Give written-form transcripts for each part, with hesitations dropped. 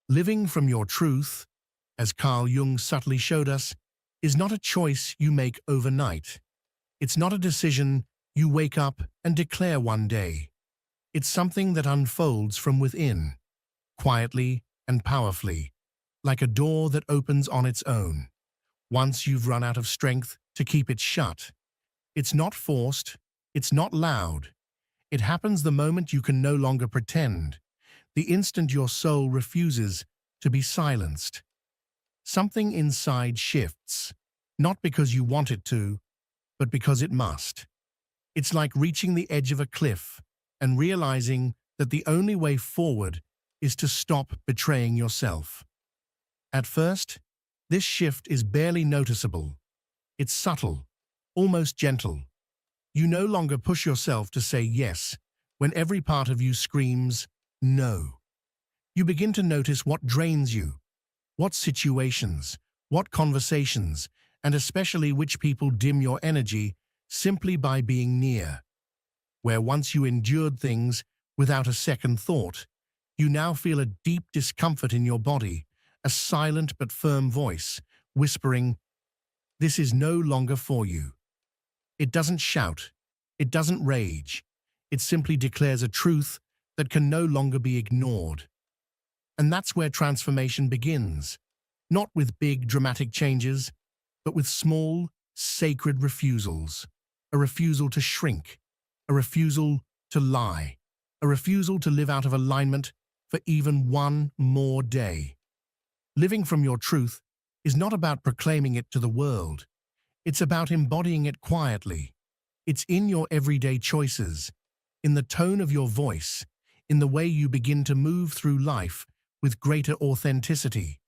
Living from your truth, as Carl Jung subtly showed us, is not a choice you make overnight. It's not a decision you wake up and declare one day. It's something that unfolds from within, quietly and powerfully, like a door that opens on its own, once you've run out of strength to keep it shut. It's not forced, it's not loud. It happens the moment you can no longer pretend, the instant your soul refuses to be silenced. Something inside shifts, not because you want it to, but because it must. It's like reaching the edge of a cliff and realizing that the only way forward is to stop betraying yourself. At first, this shift is barely noticeable. It's subtle, almost gentle. You no longer push yourself to say yes when every part of you screams no. You begin to notice what drains you, what situations, what conversations, and especially which people dim your energy simply by being near. Where once you endured things without a second thought, you now feel a deep discomfort in your body, a silent but firm voice, whispering, "This is no longer for you." It doesn't shout, it doesn't rage, it simply declares a truth that can no longer be ignored. And that's where transformation begins, not with big dramatic changes, but with small, sacred refusals. A refusal to shrink, a refusal to lie, a refusal to live out of alignment for even one more day. Living from your truth is not about proclaiming it to the world. It's about embodying it quietly. It's in your everyday choices, in the tone of your voice, in the way you begin to move through life with greater authenticity.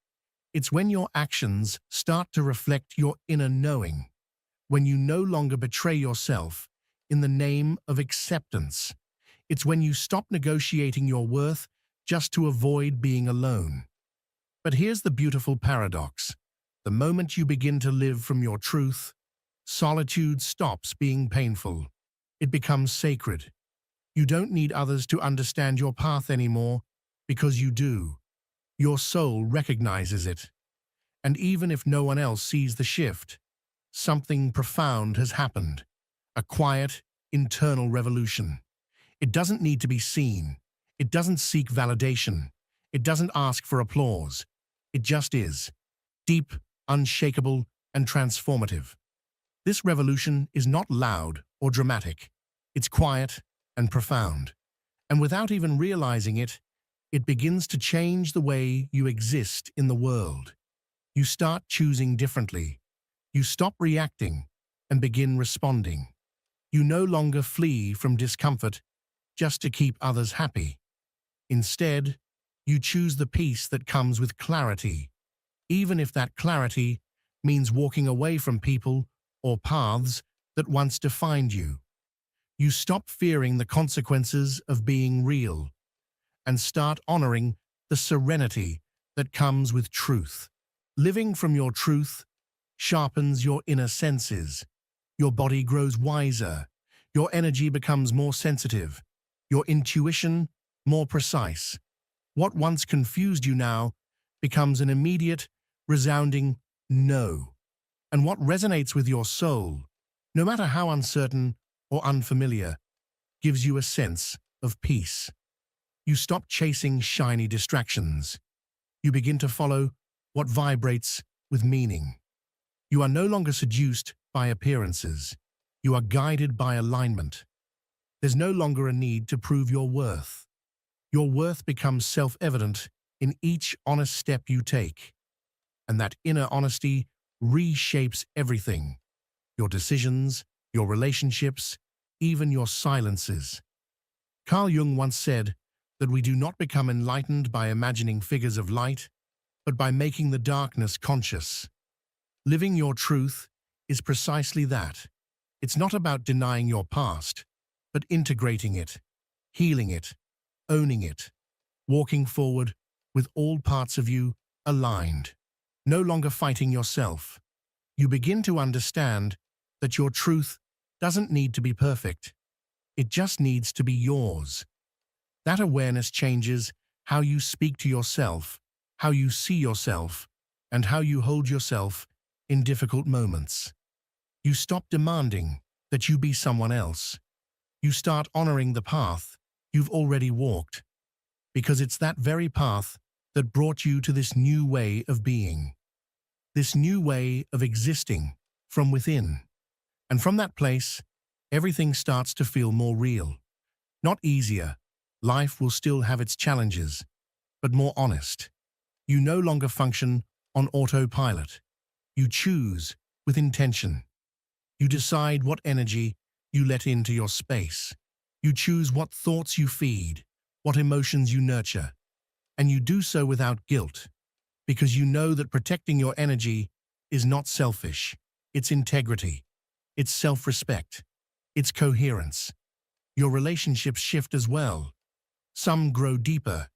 It's when your actions start to reflect your inner knowing, when you no longer betray yourself in the name of acceptance. It's when you stop negotiating your worth just to avoid being alone. But here's the beautiful paradox. The moment you begin to live from your truth, solitude stops being painful. It becomes sacred. You don't need others to understand your path anymore, because you do. Your soul recognizes it. And even if no one else sees the shift, something profound has happened. A quiet, internal revolution. It doesn't need to be seen. It doesn't seek validation. It doesn't ask for applause. It just is. Deep, unshakable, and transformative. This revolution is not loud or dramatic. It's quiet and profound. And without even realizing it, it begins to change the way you exist in the world. You start choosing differently. You stop reacting and begin responding. You no longer flee from discomfort just to keep others happy. Instead, you choose the peace that comes with clarity, even if that clarity means walking away from people or paths that once defined you. You stop fearing the consequences of being real and start honoring the serenity that comes with truth. Living from your truth sharpens your inner senses. Your body grows wiser. Your energy becomes more sensitive. Your intuition more precise. What once confused you now becomes an immediate, resounding no. And what resonates with your soul, no matter how uncertain or unfamiliar, gives you a sense of peace. You stop chasing shiny distractions. You begin to follow what vibrates with meaning. You are no longer seduced by appearances. You are guided by alignment. There's no longer a need to prove your worth. Your worth becomes self-evident in each honest step you take. And that inner honesty reshapes everything. Your decisions, your relationships, even your silences. Carl Jung once said that we do not become enlightened by imagining figures of light, but by making the darkness conscious. Living your truth is precisely that. It's not about denying your past, but integrating it, healing it, owning it, walking forward with all parts of you aligned, no longer fighting yourself. You begin to understand that your truth doesn't need to be perfect. It just needs to be yours. That awareness changes how you speak to yourself, how you see yourself, and how you hold yourself in difficult moments. You stop demanding that you be someone else. You start honoring the path you've already walked, because it's that very path that brought you to this new way of being, this new way of existing from within. And from that place, everything starts to feel more real. Not easier. Life will still have its challenges, but more honest. You no longer function on autopilot. You choose with intention. You decide what energy you let into your space. You choose what thoughts you feed, what emotions you nurture. And you do so without guilt, because you know that protecting your energy is not selfish. It's integrity. It's self-respect. It's coherence. Your relationships shift as well. Some grow deeper.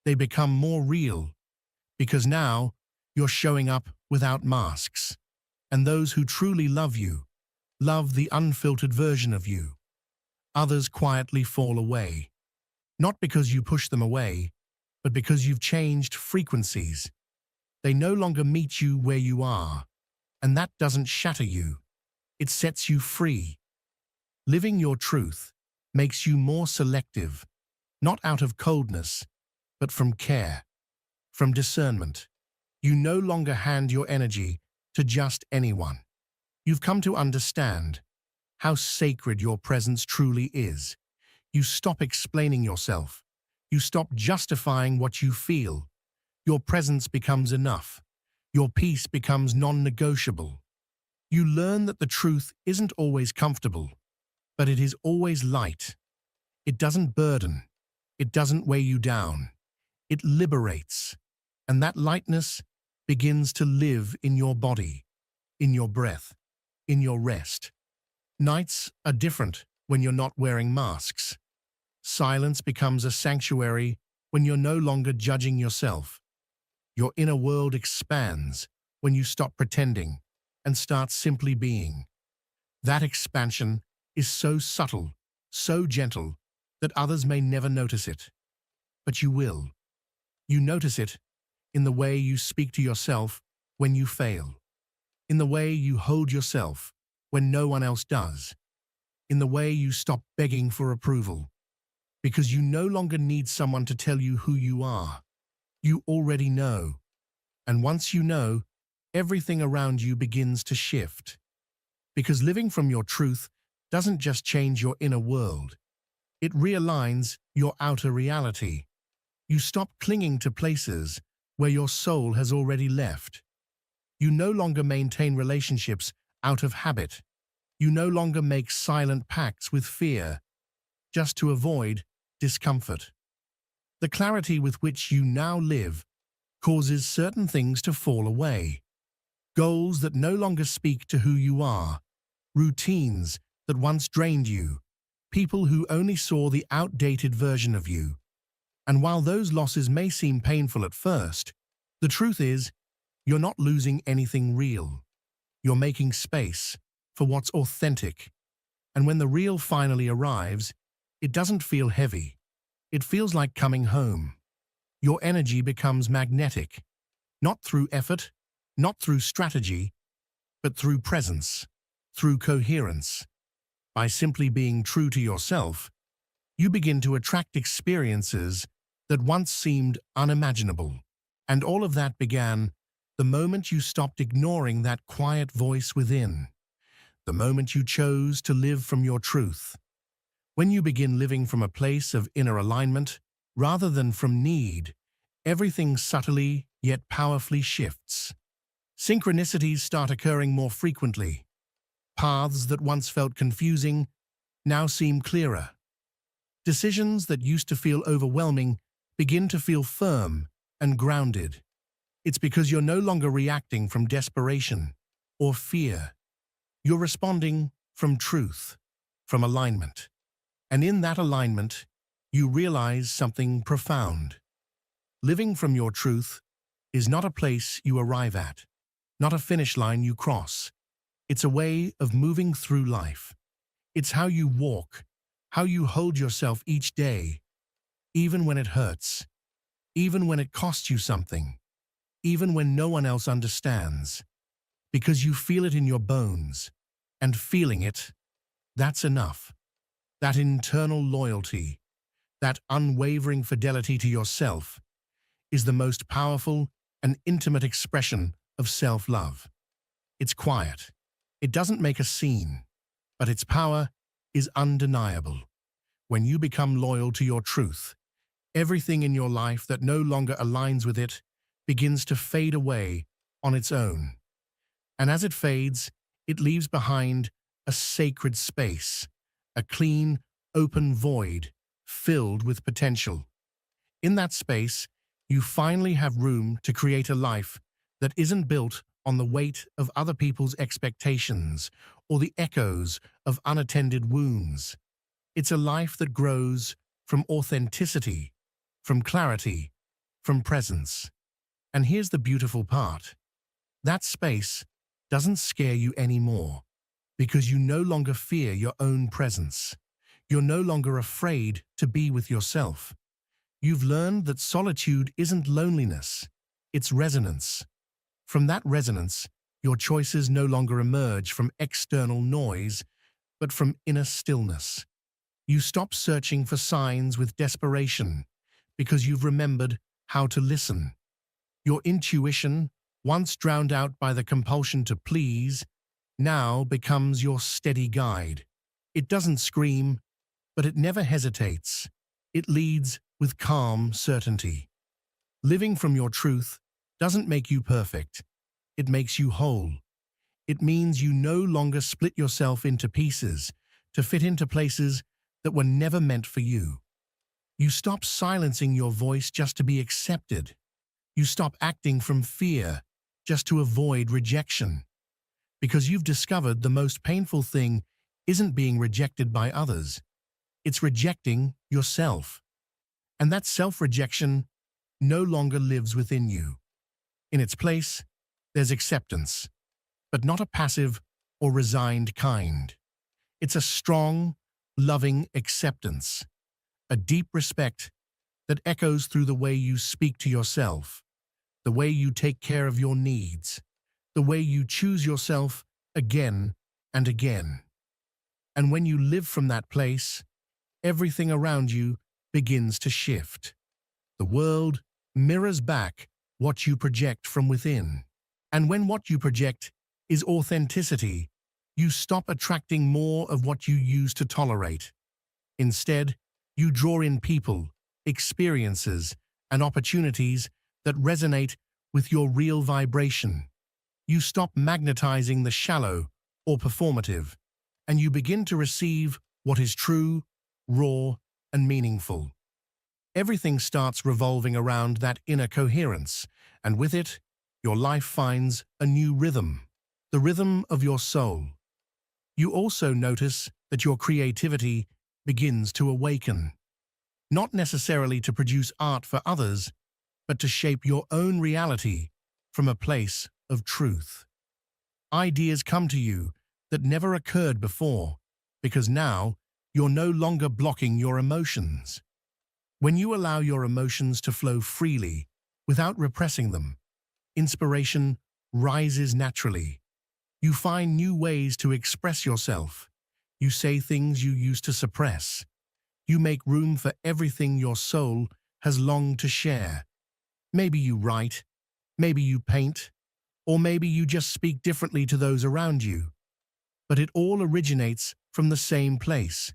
They become more real, because now you're showing up without masks. And those who truly love you love the unfiltered version of you. Others quietly fall away, not because you push them away, but because you've changed frequencies. They no longer meet you where you are, and that doesn't shatter you. It sets you free. Living your truth makes you more selective, not out of coldness, but from care, from discernment. You no longer hand your energy to just anyone. You've come to understand how sacred your presence truly is. You stop explaining yourself. You stop justifying what you feel. Your presence becomes enough. Your peace becomes non-negotiable. You learn that the truth isn't always comfortable, but it is always light. It doesn't burden. It doesn't weigh you down. It liberates. And that lightness begins to live in your body, in your breath, in your rest. Nights are different when you're not wearing masks. Silence becomes a sanctuary when you're no longer judging yourself. Your inner world expands when you stop pretending and start simply being. That expansion is so subtle, so gentle, that others may never notice it. But you will. You notice it in the way you speak to yourself when you fail, in the way you hold yourself when no one else does, in the way you stop begging for approval, because you no longer need someone to tell you who you are. You already know. And once you know, everything around you begins to shift. Because living from your truth doesn't just change your inner world. It realigns your outer reality. You stop clinging to places where your soul has already left. You no longer maintain relationships out of habit. You no longer make silent pacts with fear just to avoid discomfort. The clarity with which you now live causes certain things to fall away. Goals that no longer speak to who you are. Routines that once drained you. People who only saw the outdated version of you. And while those losses may seem painful at first, the truth is, you're not losing anything real. You're making space for what's authentic. And when the real finally arrives, it doesn't feel heavy. It feels like coming home. Your energy becomes magnetic, not through effort, not through strategy, but through presence, through coherence. By simply being true to yourself, you begin to attract experiences that once seemed unimaginable. And all of that began the moment you stopped ignoring that quiet voice within, the moment you chose to live from your truth. When you begin living from a place of inner alignment, rather than from need, everything subtly yet powerfully shifts. Synchronicities start occurring more frequently. Paths that once felt confusing now seem clearer. Decisions that used to feel overwhelming begin to feel firm and grounded. It's because you're no longer reacting from desperation or fear. You're responding from truth, from alignment. And in that alignment, you realize something profound. Living from your truth is not a place you arrive at, not a finish line you cross. It's a way of moving through life. It's how you walk, how you hold yourself each day, even when it hurts, even when it costs you something. even when no one else understands, because you feel it in your bones, and feeling it, that's enough. That internal loyalty, that unwavering fidelity to yourself, is the most powerful and intimate expression of self-love. It's quiet. It doesn't make a scene, but its power is undeniable. When you become loyal to your truth, everything in your life that no longer aligns with it begins to fade away on its own. And as it fades, it leaves behind a sacred space, a clean, open void filled with potential. In that space, you finally have room to create a life that isn't built on the weight of other people's expectations or the echoes of unattended wounds. It's a life that grows from authenticity, from clarity, from presence. And here's the beautiful part. That space doesn't scare you anymore because you no longer fear your own presence. You're no longer afraid to be with yourself. You've learned that solitude isn't loneliness, it's resonance. From that resonance, your choices no longer emerge from external noise, but from inner stillness. You stop searching for signs with desperation because you've remembered how to listen. Your intuition, once drowned out by the compulsion to please, now becomes your steady guide. It doesn't scream, but it never hesitates. It leads with calm certainty. Living from your truth doesn't make you perfect. It makes you whole. It means you no longer split yourself into pieces to fit into places that were never meant for you. You stop silencing your voice just to be accepted. You stop acting from fear just to avoid rejection. Because you've discovered the most painful thing isn't being rejected by others. It's rejecting yourself. And that self-rejection no longer lives within you. In its place, there's acceptance, but not a passive or resigned kind. It's a strong, loving acceptance, a deep respect that echoes through the way you speak to yourself, the way you take care of your needs, the way you choose yourself again and again. And when you live from that place, everything around you begins to shift. The world mirrors back what you project from within. And when what you project is authenticity, you stop attracting more of what you used to tolerate. Instead, you draw in people, experiences, and opportunities that resonate with your real vibration. You stop magnetizing the shallow or performative, and you begin to receive what is true, raw, and meaningful. Everything starts revolving around that inner coherence, and with it, your life finds a new rhythm, the rhythm of your soul. You also notice that your creativity begins to awaken, not necessarily to produce art for others, but to shape your own reality from a place of truth. Ideas come to you that never occurred before, because now you're no longer blocking your emotions. When you allow your emotions to flow freely, without repressing them, inspiration rises naturally. You find new ways to express yourself. You say things you used to suppress. You make room for everything your soul has longed to share. Maybe you write, maybe you paint, or maybe you just speak differently to those around you. But it all originates from the same place,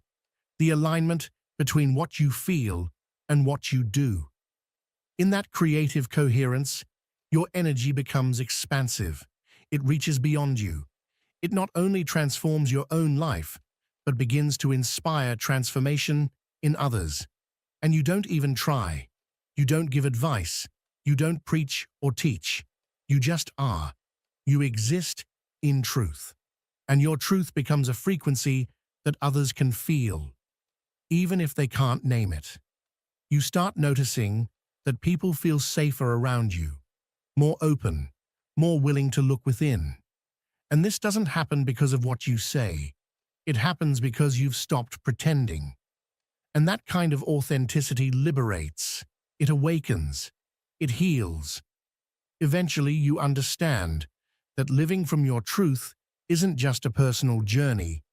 the alignment between what you feel and what you do. In that creative coherence, your energy becomes expansive. It reaches beyond you. It not only transforms your own life, but begins to inspire transformation in others. And you don't even try. You don't give advice. You don't preach or teach. You just are. You exist in truth. And your truth becomes a frequency that others can feel, even if they can't name it. You start noticing that people feel safer around you, more open, more willing to look within. And this doesn't happen because of what you say. It happens because you've stopped pretending. And that kind of authenticity liberates. It awakens. It heals. Eventually, you understand that living from your truth isn't just a personal journey,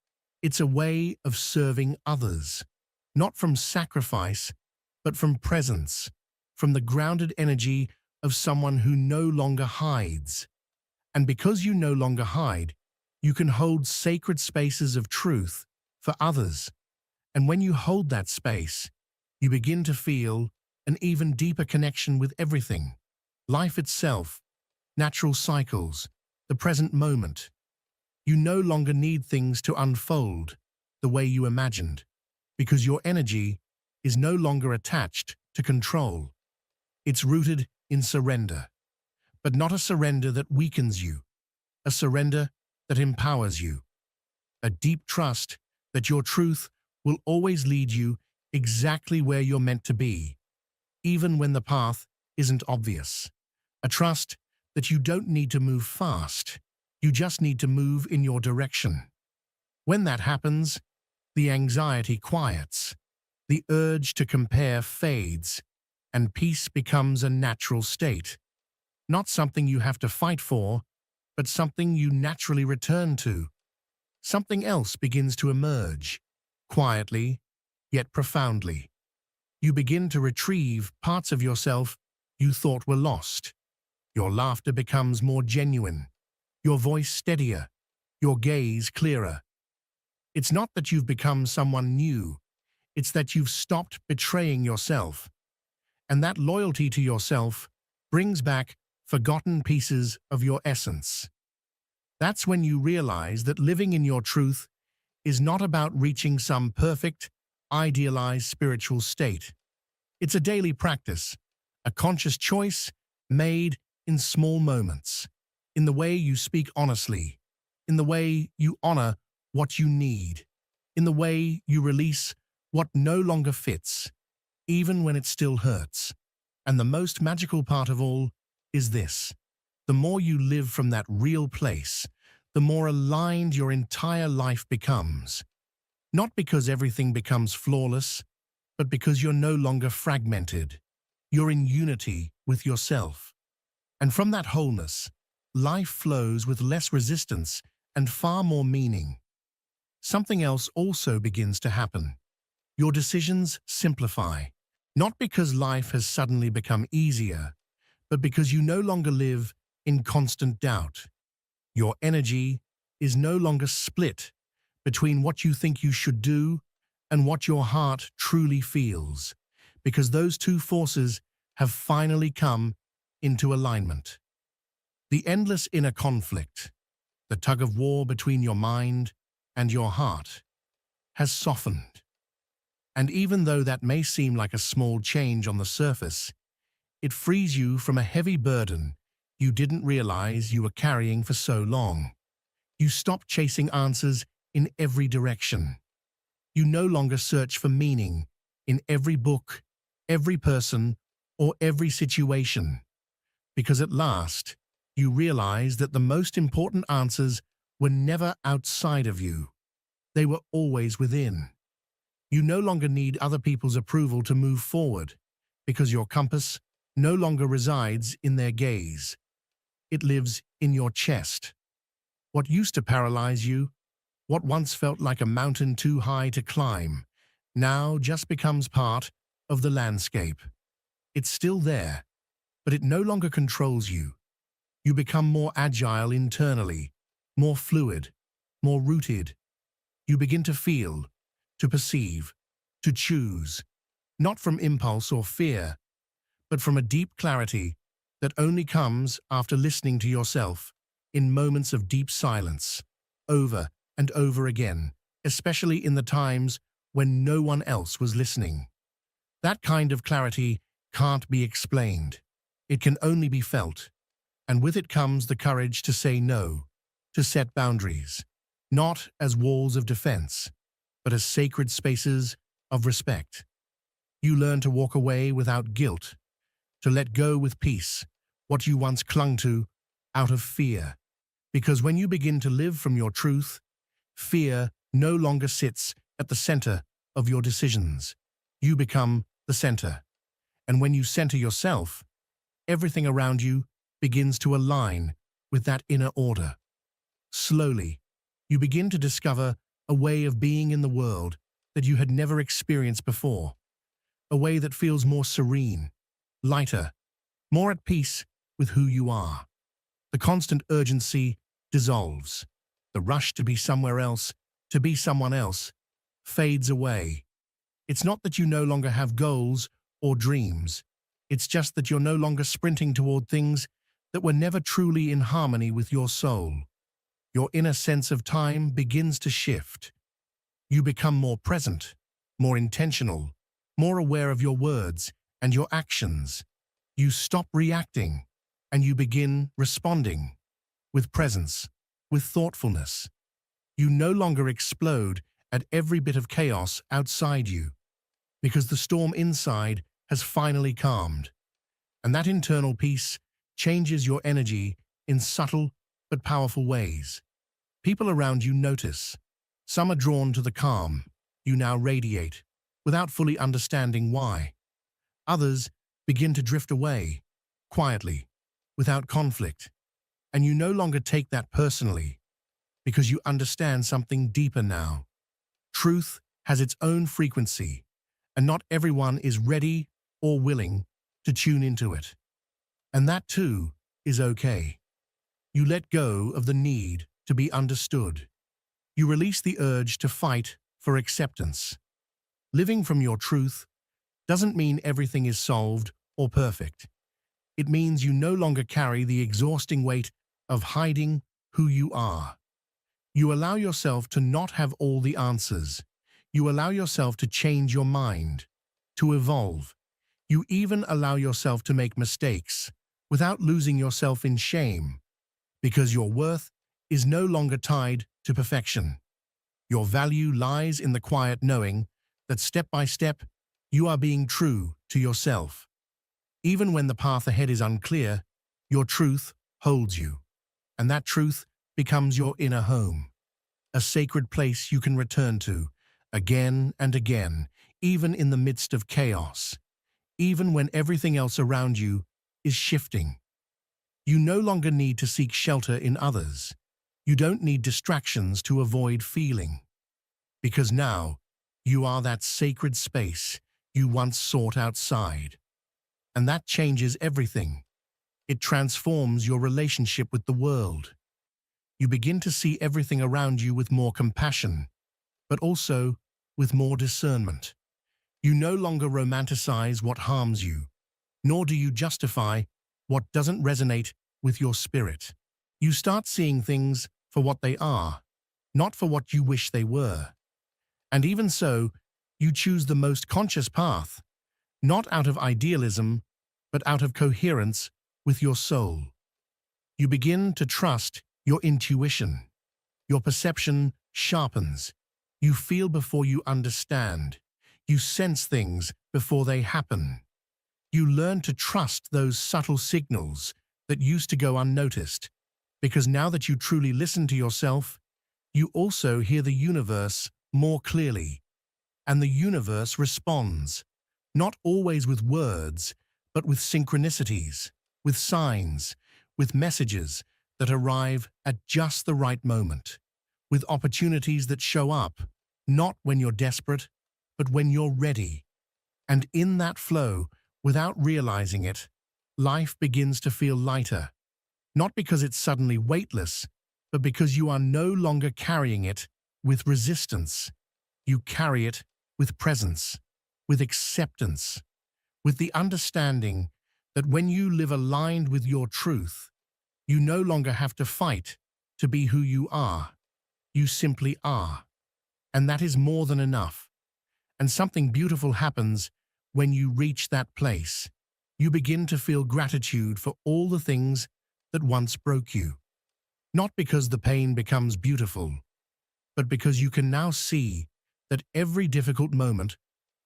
it's a way of serving others, not from sacrifice, but from presence, from the grounded energy of someone who no longer hides. And because you no longer hide, you can hold sacred spaces of truth for others. And when you hold that space, you begin to feel an even deeper connection with everything. Life itself, natural cycles, the present moment. You no longer need things to unfold the way you imagined, because your energy is no longer attached to control. It's rooted in surrender, but not a surrender that weakens you, a surrender that empowers you, a deep trust that your truth will always lead you exactly where you're meant to be, even when the path isn't obvious. A trust that you don't need to move fast, you just need to move in your direction. When that happens, the anxiety quiets, the urge to compare fades, and peace becomes a natural state. Not something you have to fight for, but something you naturally return to. Something else begins to emerge, quietly, yet profoundly. You begin to retrieve parts of yourself you thought were lost. Your laughter becomes more genuine, your voice steadier, your gaze clearer. It's not that you've become someone new, it's that you've stopped betraying yourself. And that loyalty to yourself brings back forgotten pieces of your essence. That's when you realize that living in your truth is not about reaching some perfect, idealized spiritual state. It's a daily practice, a conscious choice made in small moments, in the way you speak honestly, in the way you honor what you need, in the way you release what no longer fits, even when it still hurts. And the most magical part of all is this: the more you live from that real place, the more aligned your entire life becomes. Not because everything becomes flawless, but because you're no longer fragmented. You're in unity with yourself. And from that wholeness, life flows with less resistance and far more meaning. Something else also begins to happen. Your decisions simplify, not because life has suddenly become easier, but because you no longer live in constant doubt. Your energy is no longer split between what you think you should do and what your heart truly feels, because those two forces have finally come into alignment. The endless inner conflict, the tug-of-war between your mind and your heart, has softened. And even though that may seem like a small change on the surface, it frees you from a heavy burden you didn't realize you were carrying for so long. You stop chasing answers in every direction. You no longer search for meaning in every book, every person, or every situation, because at last you realize that the most important answers were never outside of you. They were always within. You no longer need other people's approval to move forward, because your compass no longer resides in their gaze. It lives in your chest. What used to paralyze you, what once felt like a mountain too high to climb, now just becomes part of the landscape. It's still there, but it no longer controls you. You become more agile internally, more fluid, more rooted. You begin to feel, to perceive, to choose, not from impulse or fear, but from a deep clarity that only comes after listening to yourself in moments of deep silence, over and over again, especially in the times when no one else was listening. That kind of clarity can't be explained. It can only be felt, and with it comes the courage to say no, to set boundaries, not as walls of defense, but as sacred spaces of respect. You learn to walk away without guilt, to let go with peace what you once clung to out of fear. Because when you begin to live from your truth, fear no longer sits at the center of your decisions. You become the center. And when you center yourself, everything around you begins to align with that inner order. Slowly, you begin to discover a way of being in the world that you had never experienced before, a way that feels more serene, lighter, more at peace with who you are. The constant urgency dissolves. The rush to be somewhere else, to be someone else, fades away. It's not that you no longer have goals or dreams. It's just that you're no longer sprinting toward things that were never truly in harmony with your soul. Your inner sense of time begins to shift. You become more present, more intentional, more aware of your words and your actions. You stop reacting and you begin responding with presence, with thoughtfulness. You no longer explode at every bit of chaos outside you, because the storm inside has finally calmed. And that internal peace changes your energy in subtle but powerful ways. People around you notice. Some are drawn to the calm you now radiate, without fully understanding why. Others begin to drift away, quietly, without conflict. And you no longer take that personally, because you understand something deeper now. Truth has its own frequency, and not everyone is ready or willing to tune into it. And that too is okay. You let go of the need to be understood. You release the urge to fight for acceptance. Living from your truth doesn't mean everything is solved or perfect. It means you no longer carry the exhausting weight of hiding who you are. You allow yourself to not have all the answers. You allow yourself to change your mind, to evolve. You even allow yourself to make mistakes without losing yourself in shame, because your worth is no longer tied to perfection. Your value lies in the quiet knowing that step by step you are being true to yourself. Even when the path ahead is unclear, your truth holds you, and that truth becomes your inner home, a sacred place you can return to again and again, even in the midst of chaos, even when everything else around you is shifting. You no longer need to seek shelter in others. You don't need distractions to avoid feeling, because now you are that sacred space you once sought outside. And that changes everything. It transforms your relationship with the world. You begin to see everything around you with more compassion, but also with more discernment. You no longer romanticize what harms you, nor do you justify what doesn't resonate with your spirit. You start seeing things for what they are, not for what you wish they were. And even so, you choose the most conscious path, not out of idealism, but out of coherence with your soul. You begin to trust your intuition. Your perception sharpens. You feel before you understand. You sense things before they happen. You learn to trust those subtle signals that used to go unnoticed, because now that you truly listen to yourself, you also hear the universe more clearly. And the universe responds, not always with words, but with synchronicities, with signs, with messages that arrive at just the right moment, with opportunities that show up, not when you're desperate, but when you're ready. And in that flow, without realizing it, life begins to feel lighter, not because it's suddenly weightless, but because you are no longer carrying it with resistance. You carry it with presence, with acceptance, with the understanding that when you live aligned with your truth, you no longer have to fight to be who you are. You simply are. And that is more than enough. And something beautiful happens when you reach that place. You begin to feel gratitude for all the things that once broke you. Not because the pain becomes beautiful, but because you can now see that every difficult moment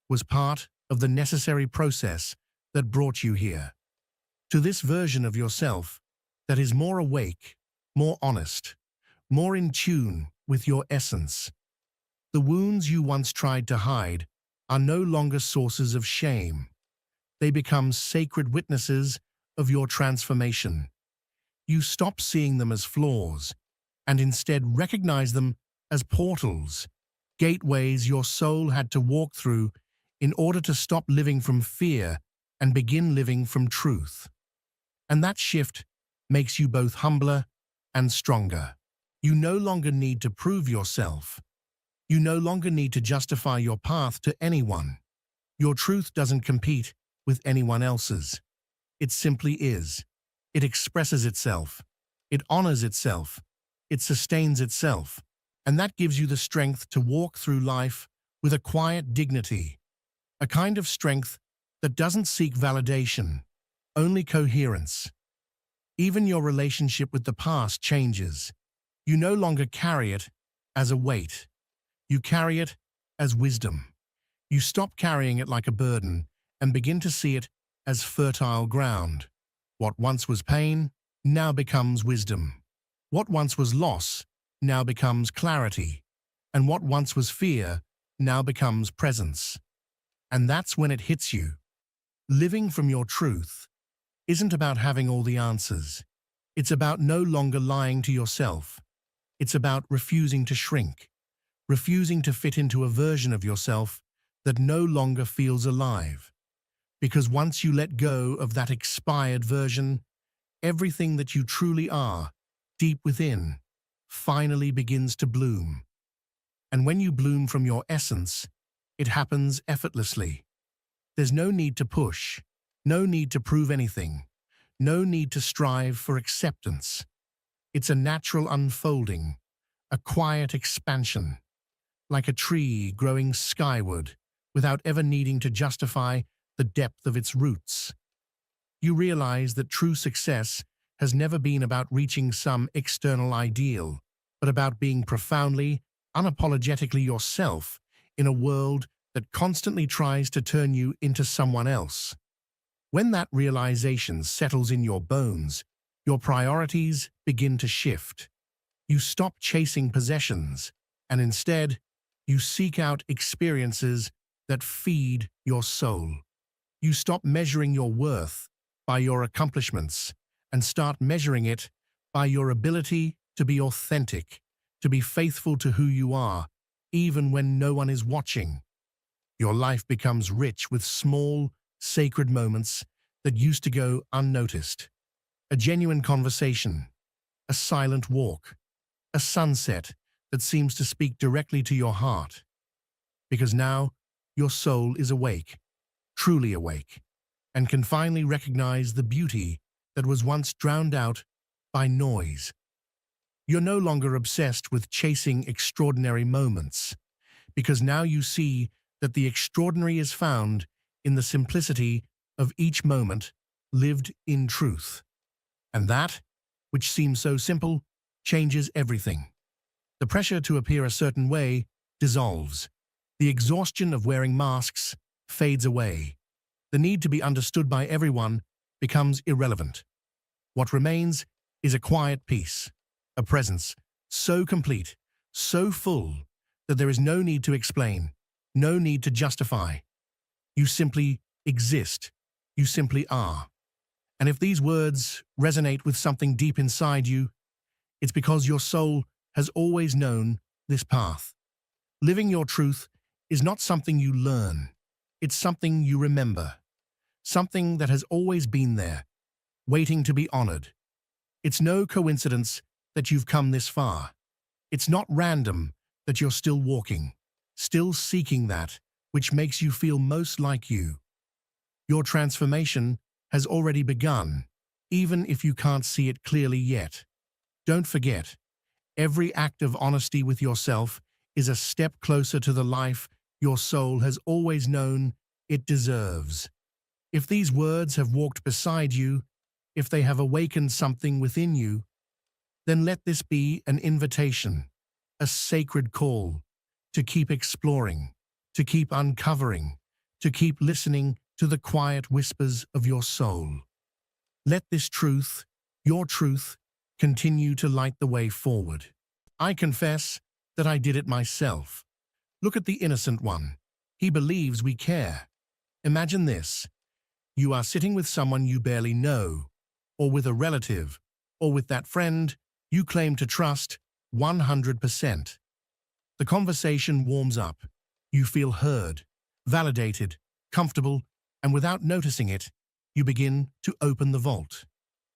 was part of the necessary process that brought you here. To this version of yourself that is more awake, more honest, more in tune with your essence. The wounds you once tried to hide are no longer sources of shame. They become sacred witnesses of your transformation. You stop seeing them as flaws and instead recognize them as portals, gateways your soul had to walk through in order to stop living from fear and begin living from truth. And that shift makes you both humbler and stronger. You no longer need to prove yourself. You no longer need to justify your path to anyone. Your truth doesn't compete with anyone else's. It simply is. It expresses itself. It honors itself. It sustains itself. And that gives you the strength to walk through life with a quiet dignity, a kind of strength that doesn't seek validation, only coherence. Even your relationship with the past changes. You no longer carry it as a weight. You carry it as wisdom. You stop carrying it like a burden and begin to see it as fertile ground. What once was pain now becomes wisdom. What once was loss now becomes clarity. And what once was fear now becomes presence. And that's when it hits you. Living from your truth isn't about having all the answers. It's about no longer lying to yourself. It's about refusing to shrink, refusing to fit into a version of yourself that no longer feels alive. Because once you let go of that expired version, everything that you truly are, deep within, finally begins to bloom. And when you bloom from your essence, it happens effortlessly. There's no need to push, no need to prove anything, no need to strive for acceptance. It's a natural unfolding, a quiet expansion, like a tree growing skyward without ever needing to justify the depth of its roots. You realize that true success has never been about reaching some external ideal, but about being profoundly, unapologetically yourself in a world that constantly tries to turn you into someone else. When that realization settles in your bones, your priorities begin to shift. You stop chasing possessions, and instead, you seek out experiences that feed your soul. You stop measuring your worth by your accomplishments and start measuring it by your ability to be authentic, to be faithful to who you are, even when no one is watching. Your life becomes rich with small, sacred moments that used to go unnoticed. A genuine conversation, a silent walk, a sunset that seems to speak directly to your heart. Because now, your soul is awake, truly awake, and can finally recognize the beauty that was once drowned out by noise. You're no longer obsessed with chasing extraordinary moments, because now you see that the extraordinary is found in the simplicity of each moment lived in truth. And that, which seems so simple, changes everything. The pressure to appear a certain way dissolves. The exhaustion of wearing masks fades away. The need to be understood by everyone becomes irrelevant. What remains is a quiet peace, a presence so complete, so full, that there is no need to explain, no need to justify. You simply exist. You simply are. And if these words resonate with something deep inside you, it's because your soul has always known this path. Living your truth is not something you learn. It's something you remember. Something that has always been there, waiting to be honored. It's no coincidence that you've come this far. It's not random that you're still walking, still seeking that which makes you feel most like you. Your transformation has already begun, even if you can't see it clearly yet. Don't forget, every act of honesty with yourself is a step closer to the life your soul has always known it deserves. If these words have walked beside you, if they have awakened something within you, then let this be an invitation, a sacred call to keep exploring, to keep uncovering, to keep listening to the quiet whispers of your soul. Let this truth, your truth, continue to light the way forward. I confess that I did it myself. Look at the innocent one. He believes we care. Imagine this. You are sitting with someone you barely know, or with a relative, or with that friend you claim to trust 100%. The conversation warms up. You feel heard, validated, comfortable, and without noticing it, you begin to open the vault.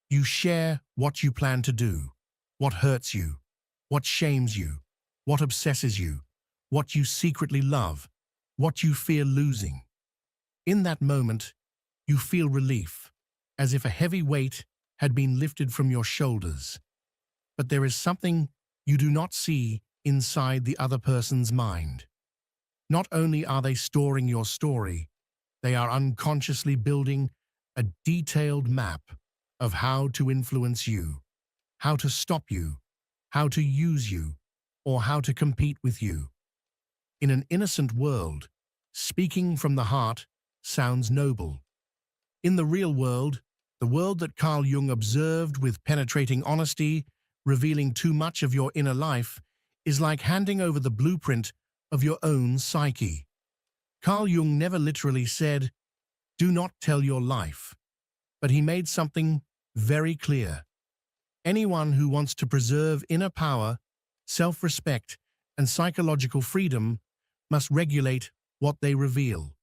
You share what you plan to do, what hurts you, what shames you, what obsesses you, what you secretly love, what you fear losing. In that moment, you feel relief, as if a heavy weight had been lifted from your shoulders. But there is something you do not see inside the other person's mind. Not only are they storing your story, they are unconsciously building a detailed map of how to influence you, how to stop you, how to use you, or how to compete with you. In an innocent world, speaking from the heart sounds noble. In the real world, the world that Carl Jung observed with penetrating honesty, revealing too much of your inner life, is like handing over the blueprint of your own psyche. Carl Jung never literally said, "Do not tell your life," but he made something very clear. Anyone who wants to preserve inner power, self-respect, and psychological freedom must regulate what they reveal.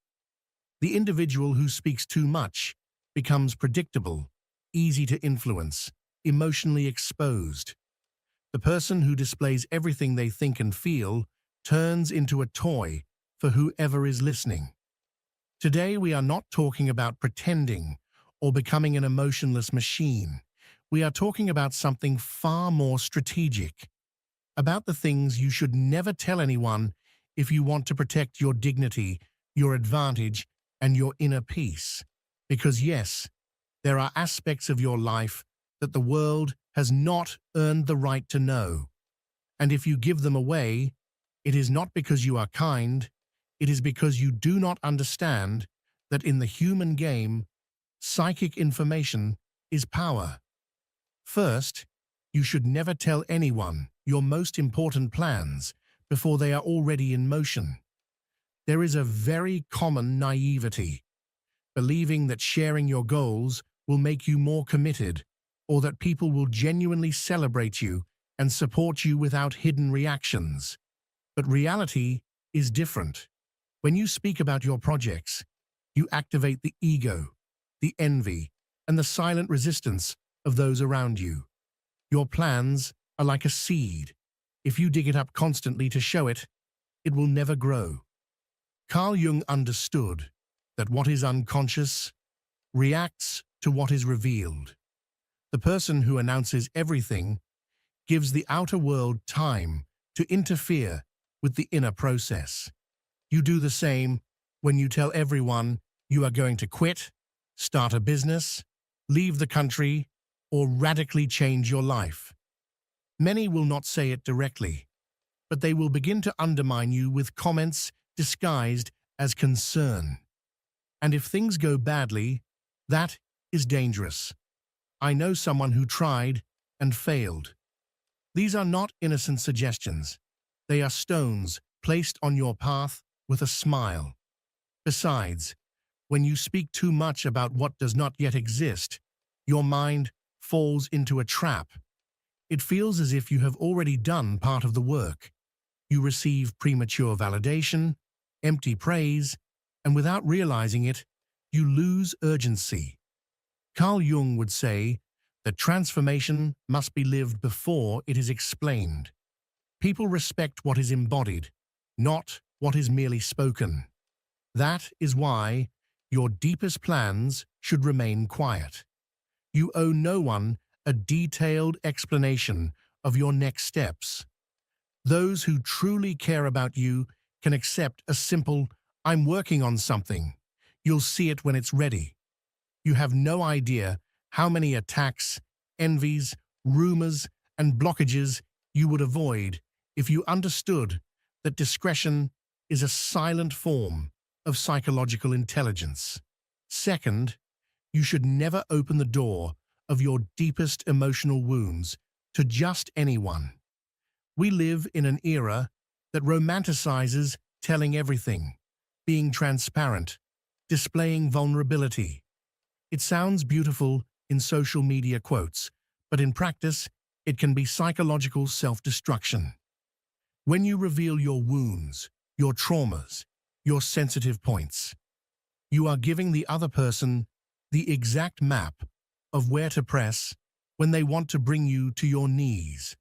The individual who speaks too much becomes predictable, easy to influence, emotionally exposed. The person who displays everything they think and feel turns into a toy for whoever is listening. Today we are not talking about pretending or becoming an emotionless machine. We are talking about something far more strategic, about the things you should never tell anyone if you want to protect your dignity, your advantage, and your inner peace. Because yes, there are aspects of your life that the world has not earned the right to know. And if you give them away, it is not because you are kind, it is because you do not understand that in the human game, psychic information is power. First, you should never tell anyone your most important plans before they are already in motion. There is a very common naivety, believing that sharing your goals will make you more committed, or that people will genuinely celebrate you and support you without hidden reactions. But reality is different. When you speak about your projects, you activate the ego, the envy, and the silent resistance of those around you. Your plans are like a seed. If you dig it up constantly to show it, it will never grow. Carl Jung understood that what is unconscious reacts to what is revealed. The person who announces everything gives the outer world time to interfere with the inner process. You do the same when you tell everyone you are going to quit, start a business, leave the country, or radically change your life. Many will not say it directly, but they will begin to undermine you with comments disguised as concern. And if things go badly, that is dangerous. I know someone who tried and failed. These are not innocent suggestions. They are stones placed on your path with a smile. Besides, when you speak too much about what does not yet exist, your mind falls into a trap. It feels as if you have already done part of the work. You receive premature validation, empty praise, and without realizing it, you lose urgency. Carl Jung would say that transformation must be lived before it is explained. People respect what is embodied, not what is merely spoken. That is why your deepest plans should remain quiet. You owe no one a detailed explanation of your next steps. Those who truly care about you can accept a simple, "I'm working on something. You'll see it when it's ready." You have no idea how many attacks, envies, rumors, and blockages you would avoid if you understood that discretion is a silent form of psychological intelligence. Second, you should never open the door of your deepest emotional wounds to just anyone. We live in an era that romanticizes telling everything, being transparent, displaying vulnerability. It sounds beautiful in social media quotes, but in practice, it can be psychological self-destruction. When you reveal your wounds, your traumas, your sensitive points, you are giving the other person the exact map of where to press when they want to bring you to your knees.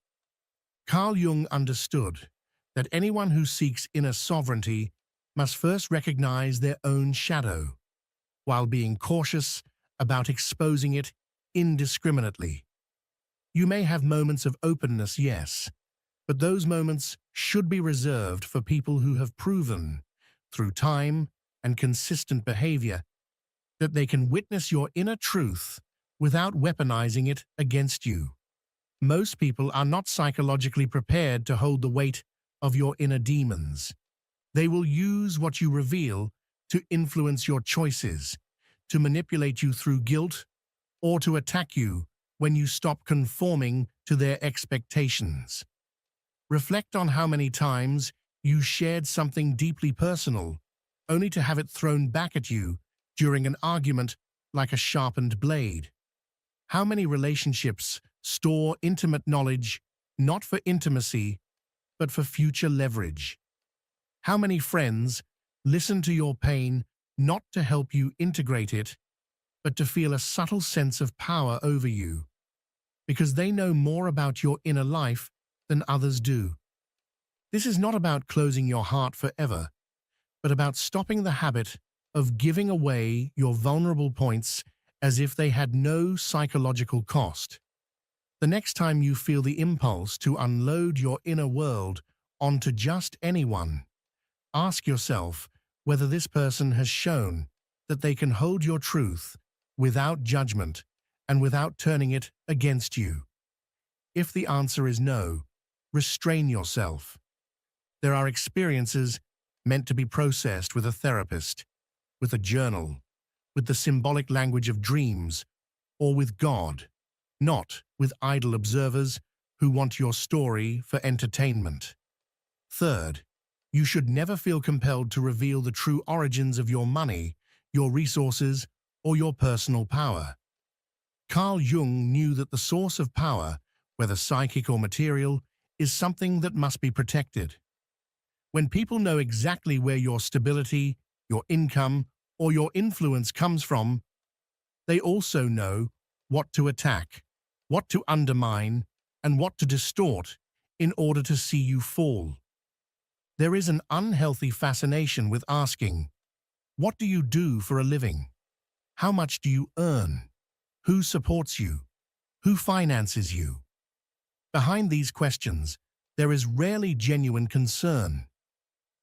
Carl Jung understood that anyone who seeks inner sovereignty must first recognize their own shadow, while being cautious about exposing it indiscriminately. You may have moments of openness, yes, but those moments should be reserved for people who have proven, through time and consistent behavior, that they can witness your inner truth without weaponizing it against you. Most people are not psychologically prepared to hold the weight of your inner demons. They will use what you reveal to influence your choices, to manipulate you through guilt, or to attack you when you stop conforming to their expectations. Reflect on how many times you shared something deeply personal, only to have it thrown back at you during an argument like a sharpened blade. How many relationships store intimate knowledge not for intimacy, but for future leverage? How many friends listen to your pain not to help you integrate it, but to feel a subtle sense of power over you, because they know more about your inner life than others do? This is not about closing your heart forever, but about stopping the habit of giving away your vulnerable points as if they had no psychological cost. The next time you feel the impulse to unload your inner world onto just anyone, ask yourself whether this person has shown that they can hold your truth without judgment and without turning it against you. If the answer is no, restrain yourself. There are experiences meant to be processed with a therapist, with a journal, with the symbolic language of dreams, or with God, not with idle observers who want your story for entertainment. Third, you should never feel compelled to reveal the true origins of your money, your resources, or your personal power. Carl Jung knew that the source of power, whether psychic or material, is something that must be protected. When people know exactly where your stability, your income, or your influence comes from, they also know what to attack, what to undermine, and what to distort in order to see you fall. There is an unhealthy fascination with asking, what do you do for a living? How much do you earn? Who supports you? Who finances you? Behind these questions, there is rarely genuine concern.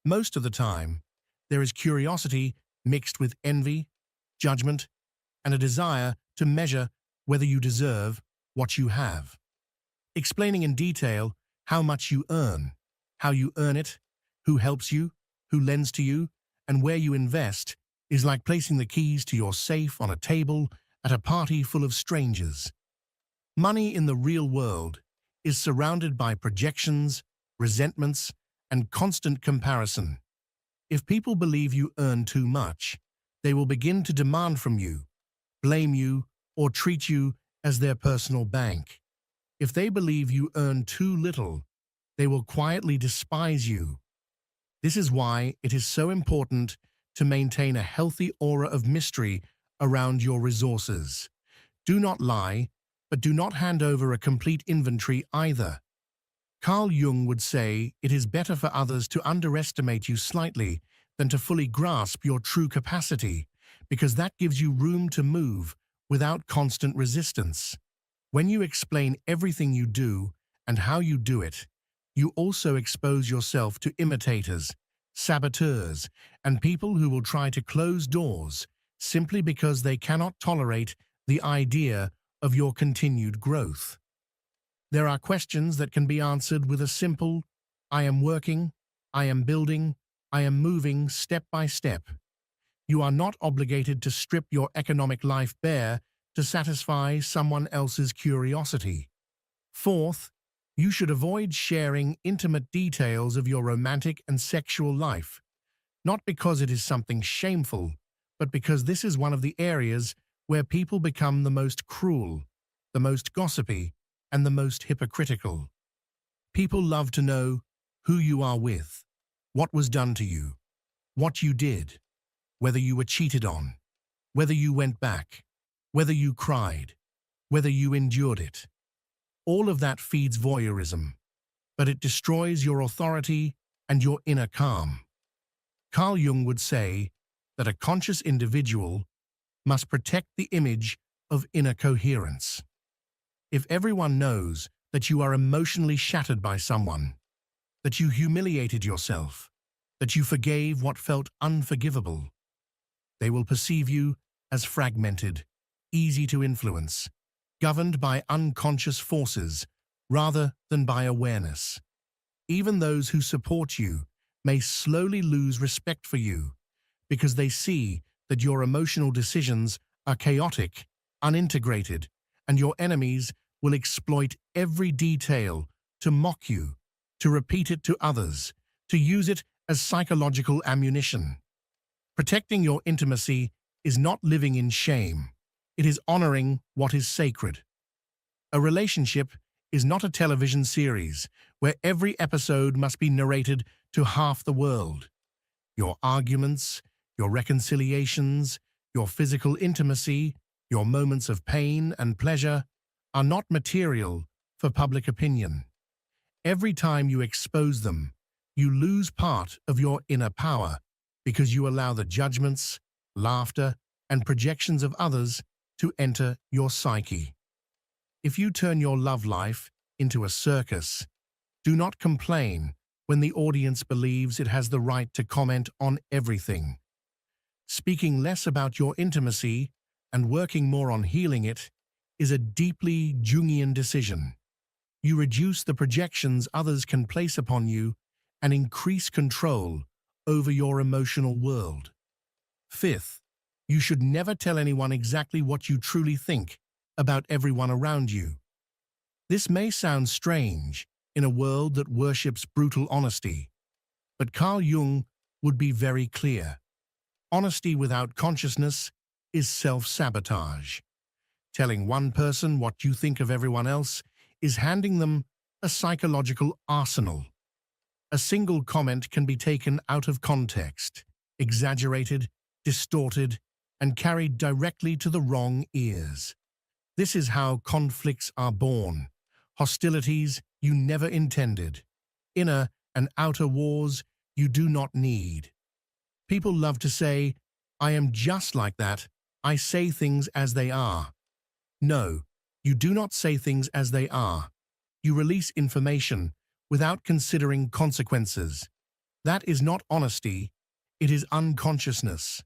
Most of the time, there is curiosity mixed with envy, judgment, and a desire to measure whether you deserve what you have. Explaining in detail how much you earn, how you earn it, who helps you, who lends to you, and where you invest is like placing the keys to your safe on a table at a party full of strangers. Money in the real world is surrounded by projections, resentments, and constant comparison. If people believe you earn too much, they will begin to demand from you, blame you, or treat you as their personal bank. If they believe you earn too little, they will quietly despise you. This is why it is so important to maintain a healthy aura of mystery around your resources. Do not lie, but do not hand over a complete inventory either. Carl Jung would say it is better for others to underestimate you slightly than to fully grasp your true capacity, because that gives you room to move without constant resistance. When you explain everything you do and how you do it, you also expose yourself to imitators, saboteurs, and people who will try to close doors simply because they cannot tolerate the idea of your continued growth. There are questions that can be answered with a simple, I am working, I am building, I am moving step by step. You are not obligated to strip your economic life bare to satisfy someone else's curiosity. Fourth, you should avoid sharing intimate details of your romantic and sexual life, not because it is something shameful, but because this is one of the areas where people become the most cruel, the most gossipy, and the most hypocritical. People love to know who you are with, what was done to you, what you did, whether you were cheated on, whether you went back, whether you cried, whether you endured it. All of that feeds voyeurism, but it destroys your authority and your inner calm. Carl Jung would say that a conscious individual must protect the image of inner coherence. If everyone knows that you are emotionally shattered by someone, that you humiliated yourself, that you forgave what felt unforgivable, they will perceive you as fragmented, easy to influence, governed by unconscious forces rather than by awareness. Even those who support you may slowly lose respect for you because they see that your emotional decisions are chaotic, unintegrated, and your enemies will exploit every detail to mock you, to repeat it to others, to use it as psychological ammunition. Protecting your intimacy is not living in shame. It is honoring what is sacred. A relationship is not a television series where every episode must be narrated to half the world. Your arguments, your reconciliations, your physical intimacy, your moments of pain and pleasure are not material for public opinion. Every time you expose them, you lose part of your inner power because you allow the judgments, laughter, and projections of others to enter your psyche. If you turn your love life into a circus, do not complain when the audience believes it has the right to comment on everything. Speaking less about your intimacy and working more on healing it is a deeply Jungian decision. You reduce the projections others can place upon you and increase control over your emotional world. Fifth, you should never tell anyone exactly what you truly think about everyone around you. This may sound strange in a world that worships brutal honesty, but Carl Jung would be very clear. Honesty without consciousness is self-sabotage. Telling one person what you think of everyone else is handing them a psychological arsenal. A single comment can be taken out of context, exaggerated, distorted, and carried directly to the wrong ears. This is how conflicts are born, hostilities you never intended, inner and outer wars you do not need. People love to say, "I am just like that, I say things as they are." No, you do not say things as they are. You release information without considering consequences. That is not honesty, it is unconsciousness.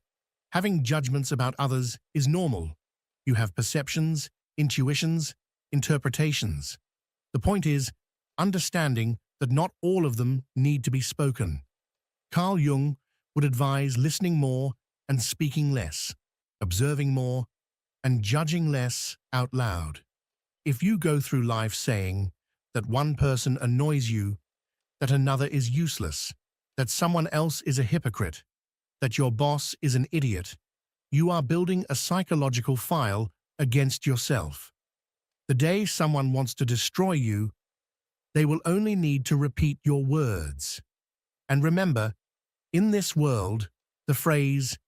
Having judgments about others is normal. You have perceptions, intuitions, interpretations. The point is, understanding that not all of them need to be spoken. Carl Jung would advise listening more and speaking less, observing more and judging less out loud. If you go through life saying that one person annoys you, that another is useless, that someone else is a hypocrite, that your boss is an idiot, you are building a psychological file against yourself. The day someone wants to destroy you, they will only need to repeat your words. And remember, in this world, the phrase,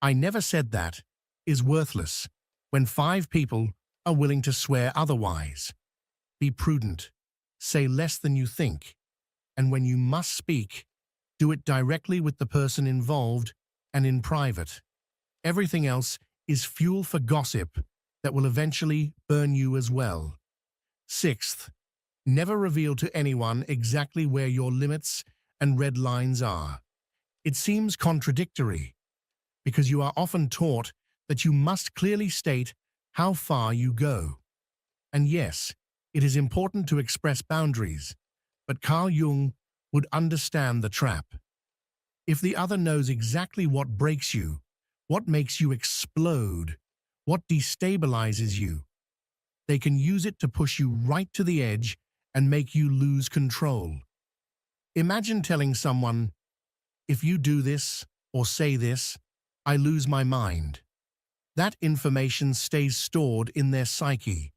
"I never said that," is worthless when 5 people are willing to swear otherwise. Be prudent, say less than you think, and when you must speak, do it directly with the person involved and in private. Everything else is fuel for gossip that will eventually burn you as well. Sixth, never reveal to anyone exactly where your limits and red lines are. It seems contradictory, because you are often taught that you must clearly state how far you go. And yes, it is important to express boundaries, but Carl Jung would understand the trap. If the other knows exactly what breaks you, what makes you explode, what destabilizes you, they can use it to push you right to the edge and make you lose control. Imagine telling someone, "If you do this or say this, I lose my mind." That information stays stored in their psyche,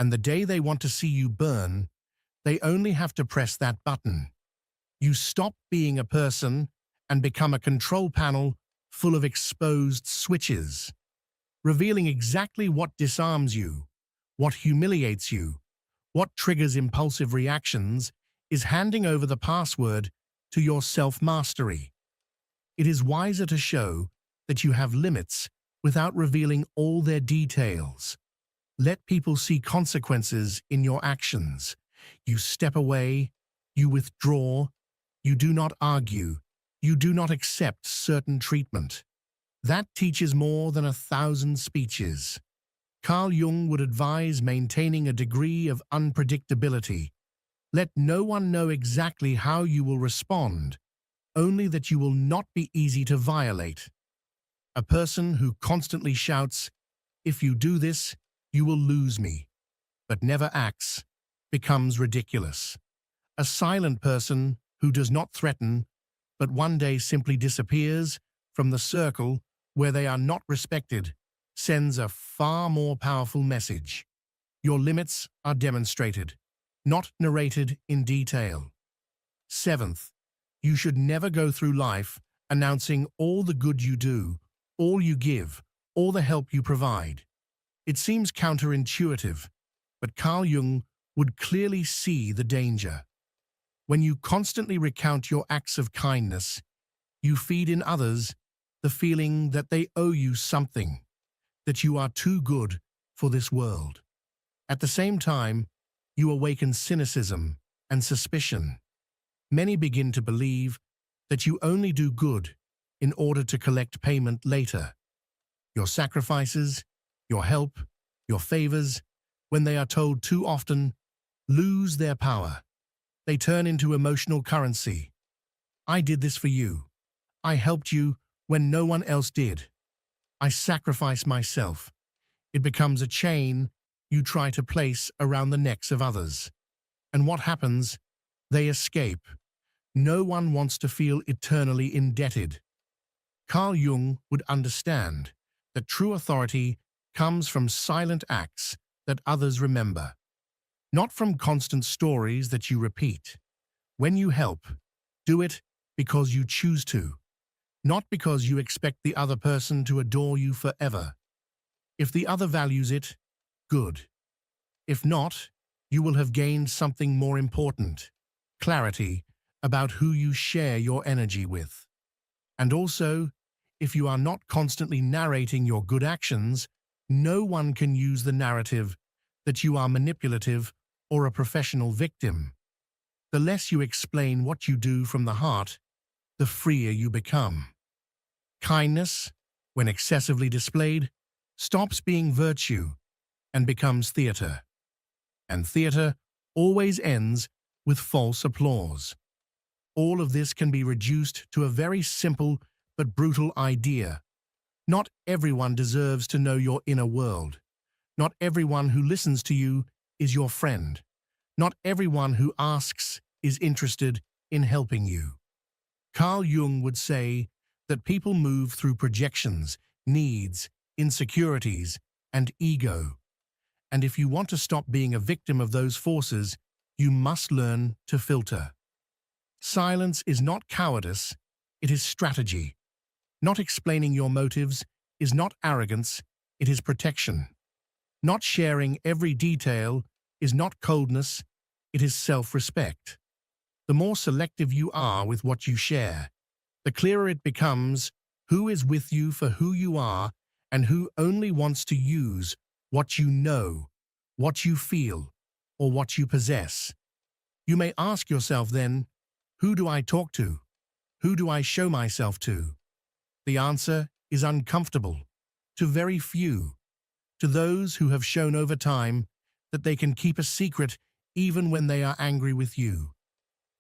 And the day they want to see you burn, they only have to press that button. You stop being a person and become a control panel full of exposed switches, revealing exactly what disarms you, what humiliates you, what triggers impulsive reactions, is handing over the password to your self-mastery. It is wiser to show that you have limits without revealing all their details. Let people see consequences in your actions. You step away, you withdraw, you do not argue, you do not accept certain treatment. That teaches more than 1,000 speeches. Carl Jung would advise maintaining a degree of unpredictability. Let no one know exactly how you will respond, only that you will not be easy to violate. A person who constantly shouts, "If you do this, you will lose me," but never acts, becomes ridiculous. A silent person who does not threaten, but one day simply disappears from the circle where they are not respected, sends a far more powerful message. Your limits are demonstrated, not narrated in detail. Seventh, you should never go through life announcing all the good you do, all you give, all the help you provide. It seems counterintuitive, but Carl Jung would clearly see the danger. When you constantly recount your acts of kindness, you feed in others the feeling that they owe you something, that you are too good for this world. At the same time, you awaken cynicism and suspicion. Many begin to believe that you only do good in order to collect payment later. Your sacrifices, your help, your favors, when they are told too often, lose their power. They turn into emotional currency. I did this for you. I helped you when no one else did. I sacrifice myself. It becomes a chain you try to place around the necks of others. And what happens? They escape. No one wants to feel eternally indebted. Carl Jung would understand that true authority comes from silent acts that others remember, not from constant stories that you repeat. When you help, do it because you choose to, not because you expect the other person to adore you forever. If the other values it, good. If not, you will have gained something more important: clarity about who you share your energy with. And also, if you are not constantly narrating your good actions, no one can use the narrative that you are manipulative or a professional victim. The less you explain what you do from the heart, the freer you become. Kindness, when excessively displayed, stops being virtue and becomes theater. And theater always ends with false applause. All of this can be reduced to a very simple but brutal idea. Not everyone deserves to know your inner world. Not everyone who listens to you is your friend. Not everyone who asks is interested in helping you. Carl Jung would say that people move through projections, needs, insecurities, and ego. And if you want to stop being a victim of those forces, you must learn to filter. Silence is not cowardice, it is strategy. Not explaining your motives is not arrogance, it is protection. Not sharing every detail is not coldness, it is self-respect. The more selective you are with what you share, the clearer it becomes who is with you for who you are and who only wants to use what you know, what you feel, or what you possess. You may ask yourself then, who do I talk to? Who do I show myself to? The answer is uncomfortable. To very few. To those who have shown over time that they can keep a secret even when they are angry with you.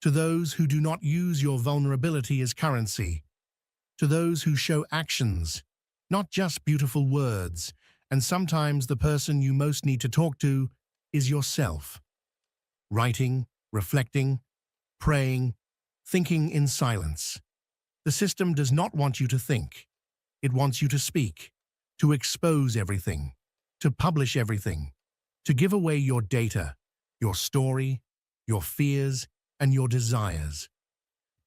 To those who do not use your vulnerability as currency. To those who show actions, not just beautiful words, and sometimes the person you most need to talk to is yourself. Writing, reflecting, praying, thinking in silence. The system does not want you to think. It wants you to speak, to expose everything, to publish everything. to give away your data, your story, your fears, and your desires.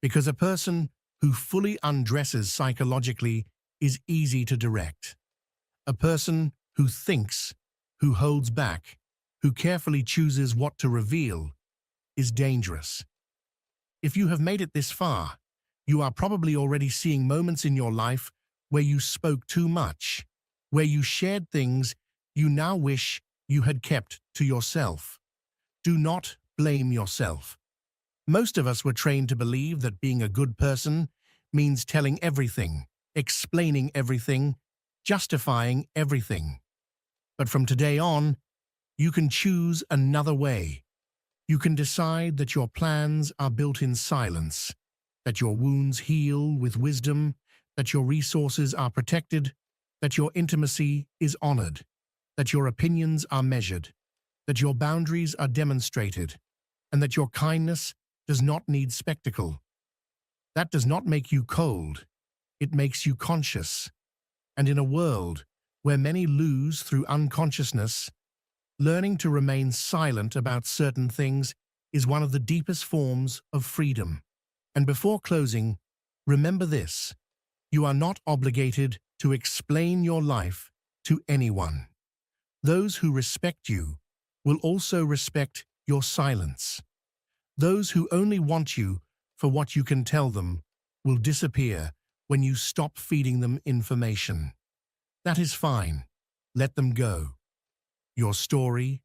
Because a person who fully undresses psychologically is easy to direct. A person who thinks, who holds back, who carefully chooses what to reveal, is dangerous. If you have made it this far, you are probably already seeing moments in your life where you spoke too much, where you shared things you now wish you had kept to yourself. Do not blame yourself. Most of us were trained to believe that being a good person means telling everything, explaining everything, justifying everything. But from today on, you can choose another way. You can decide that your plans are built in silence, that your wounds heal with wisdom, that your resources are protected, that your intimacy is honored, that your opinions are measured, that your boundaries are demonstrated, and that your kindness does not need spectacle. That does not make you cold. It makes you conscious. And in a world where many lose through unconsciousness, learning to remain silent about certain things is one of the deepest forms of freedom. And before closing, remember this: you are not obligated to explain your life to anyone. Those who respect you will also respect your silence. Those who only want you for what you can tell them will disappear when you stop feeding them information. That is fine. Let them go. Your story,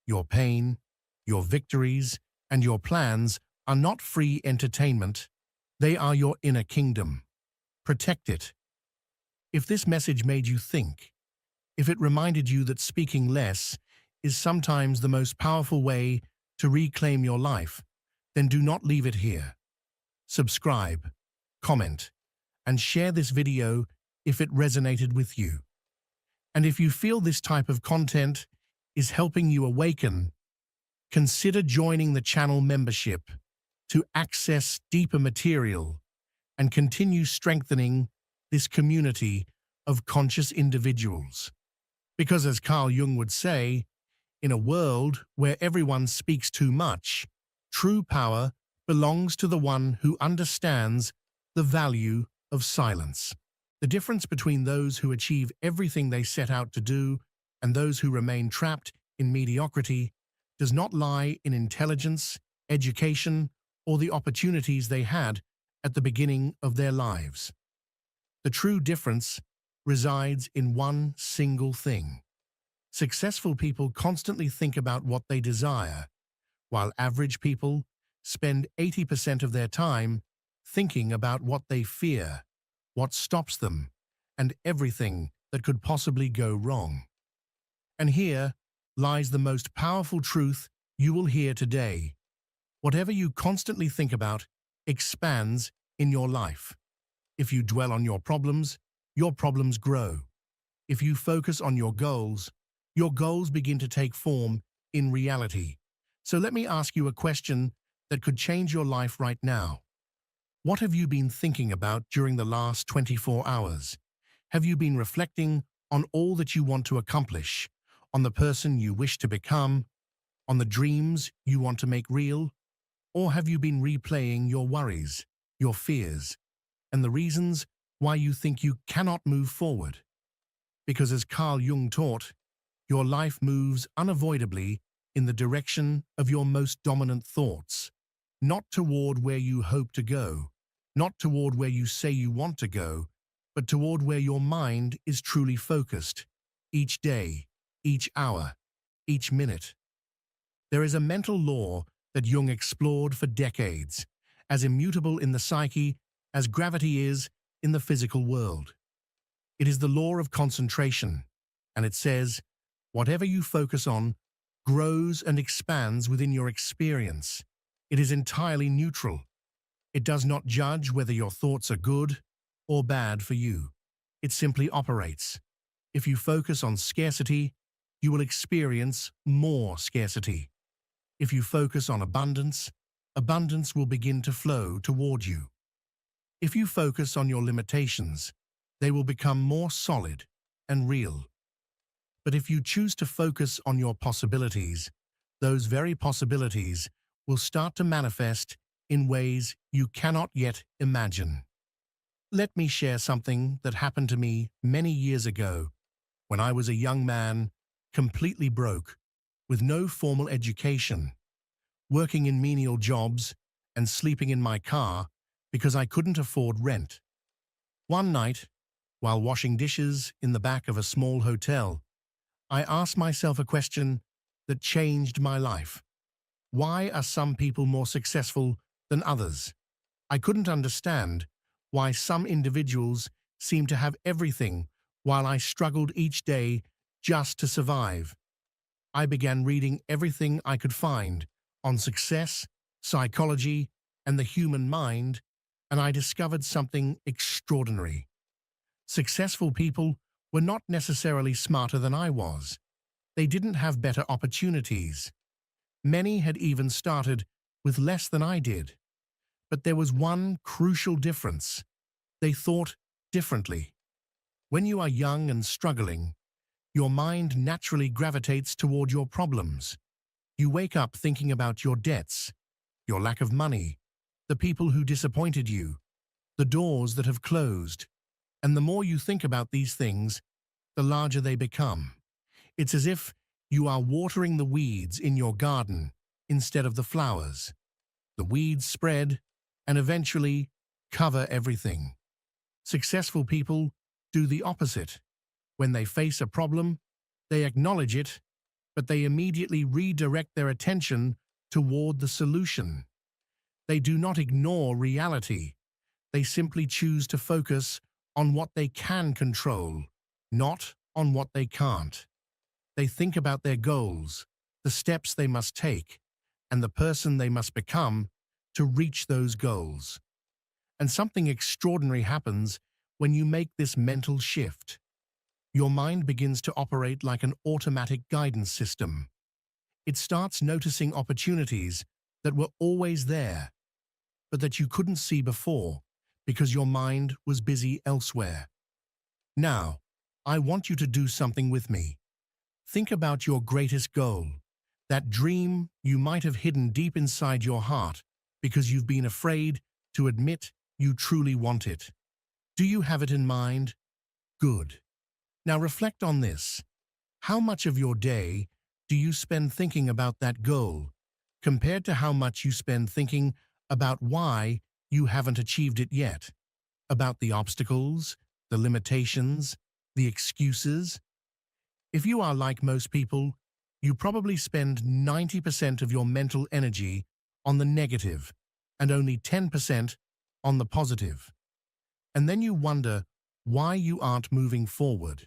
your pain, your victories, and your plans are not free entertainment. They are your inner kingdom. Protect it. If this message made you think, if it reminded you that speaking less is sometimes the most powerful way to reclaim your life, then do not leave it here. Subscribe, comment, and share this video if it resonated with you. And if you feel this type of content is helping you awaken, consider joining the channel membership to access deeper material and continue strengthening this community of conscious individuals. Because as Carl Jung would say, in a world where everyone speaks too much, true power belongs to the one who understands the value of silence. The difference between those who achieve everything they set out to do and those who remain trapped in mediocrity does not lie in intelligence, education, or the opportunities they had at the beginning of their lives. The true difference resides in one single thing. Successful people constantly think about what they desire, while average people spend 80% of their time thinking about what they fear, what stops them, and everything that could possibly go wrong. And here lies the most powerful truth you will hear today. Whatever you constantly think about expands in your life. If you dwell on your problems grow. If you focus on your goals begin to take form in reality. So let me ask you a question that could change your life right now. What have you been thinking about during the last 24 hours? Have you been reflecting on all that you want to accomplish, on the person you wish to become, on the dreams you want to make real? Or have you been replaying your worries, your fears, and the reasons why you think you cannot move forward? Because as Carl Jung taught, your life moves unavoidably in the direction of your most dominant thoughts, not toward where you hope to go, not toward where you say you want to go, but toward where your mind is truly focused, each day, each hour, each minute. There is a mental law that Jung explored for decades, as immutable in the psyche as gravity is in the physical world. It is the law of concentration, and it says, whatever you focus on grows and expands within your experience. It is entirely neutral. It does not judge whether your thoughts are good or bad for you. It simply operates. If you focus on scarcity, you will experience more scarcity. If you focus on abundance, abundance will begin to flow toward you. If you focus on your limitations, they will become more solid and real. But if you choose to focus on your possibilities, those very possibilities will start to manifest in ways you cannot yet imagine. Let me share something that happened to me many years ago when I was a young man, completely broke, with no formal education, working in menial jobs and sleeping in my car because I couldn't afford rent. One night, while washing dishes in the back of a small hotel, I asked myself a question that changed my life. Why are some people more successful than others? I couldn't understand why some individuals seemed to have everything while I struggled each day just to survive. I began reading everything I could find on success, psychology, and the human mind, and I discovered something extraordinary. Successful people were not necessarily smarter than I was. They didn't have better opportunities. Many had even started with less than I did. But there was one crucial difference. They thought differently. When you are young and struggling, your mind naturally gravitates toward your problems. You wake up thinking about your debts, your lack of money, the people who disappointed you, the doors that have closed. And the more you think about these things, the larger they become. It's as if you are watering the weeds in your garden instead of the flowers. The weeds spread and eventually cover everything. Successful people do the opposite. When they face a problem, they acknowledge it, but they immediately redirect their attention toward the solution. They do not ignore reality. They simply choose to focus on what they can control, not on what they can't. They think about their goals, the steps they must take, and the person they must become to reach those goals. And something extraordinary happens when you make this mental shift. Your mind begins to operate like an automatic guidance system. It starts noticing opportunities that were always there, but that you couldn't see before because your mind was busy elsewhere. Now, I want you to do something with me. Think about your greatest goal, that dream you might have hidden deep inside your heart because you've been afraid to admit you truly want it. Do you have it in mind? Good. Now reflect on this. How much of your day do you spend thinking about that goal, compared to how much you spend thinking about why you haven't achieved it yet? About the obstacles, the limitations, the excuses? If you are like most people, you probably spend 90% of your mental energy on the negative and only 10% on the positive. And then you wonder why you aren't moving forward.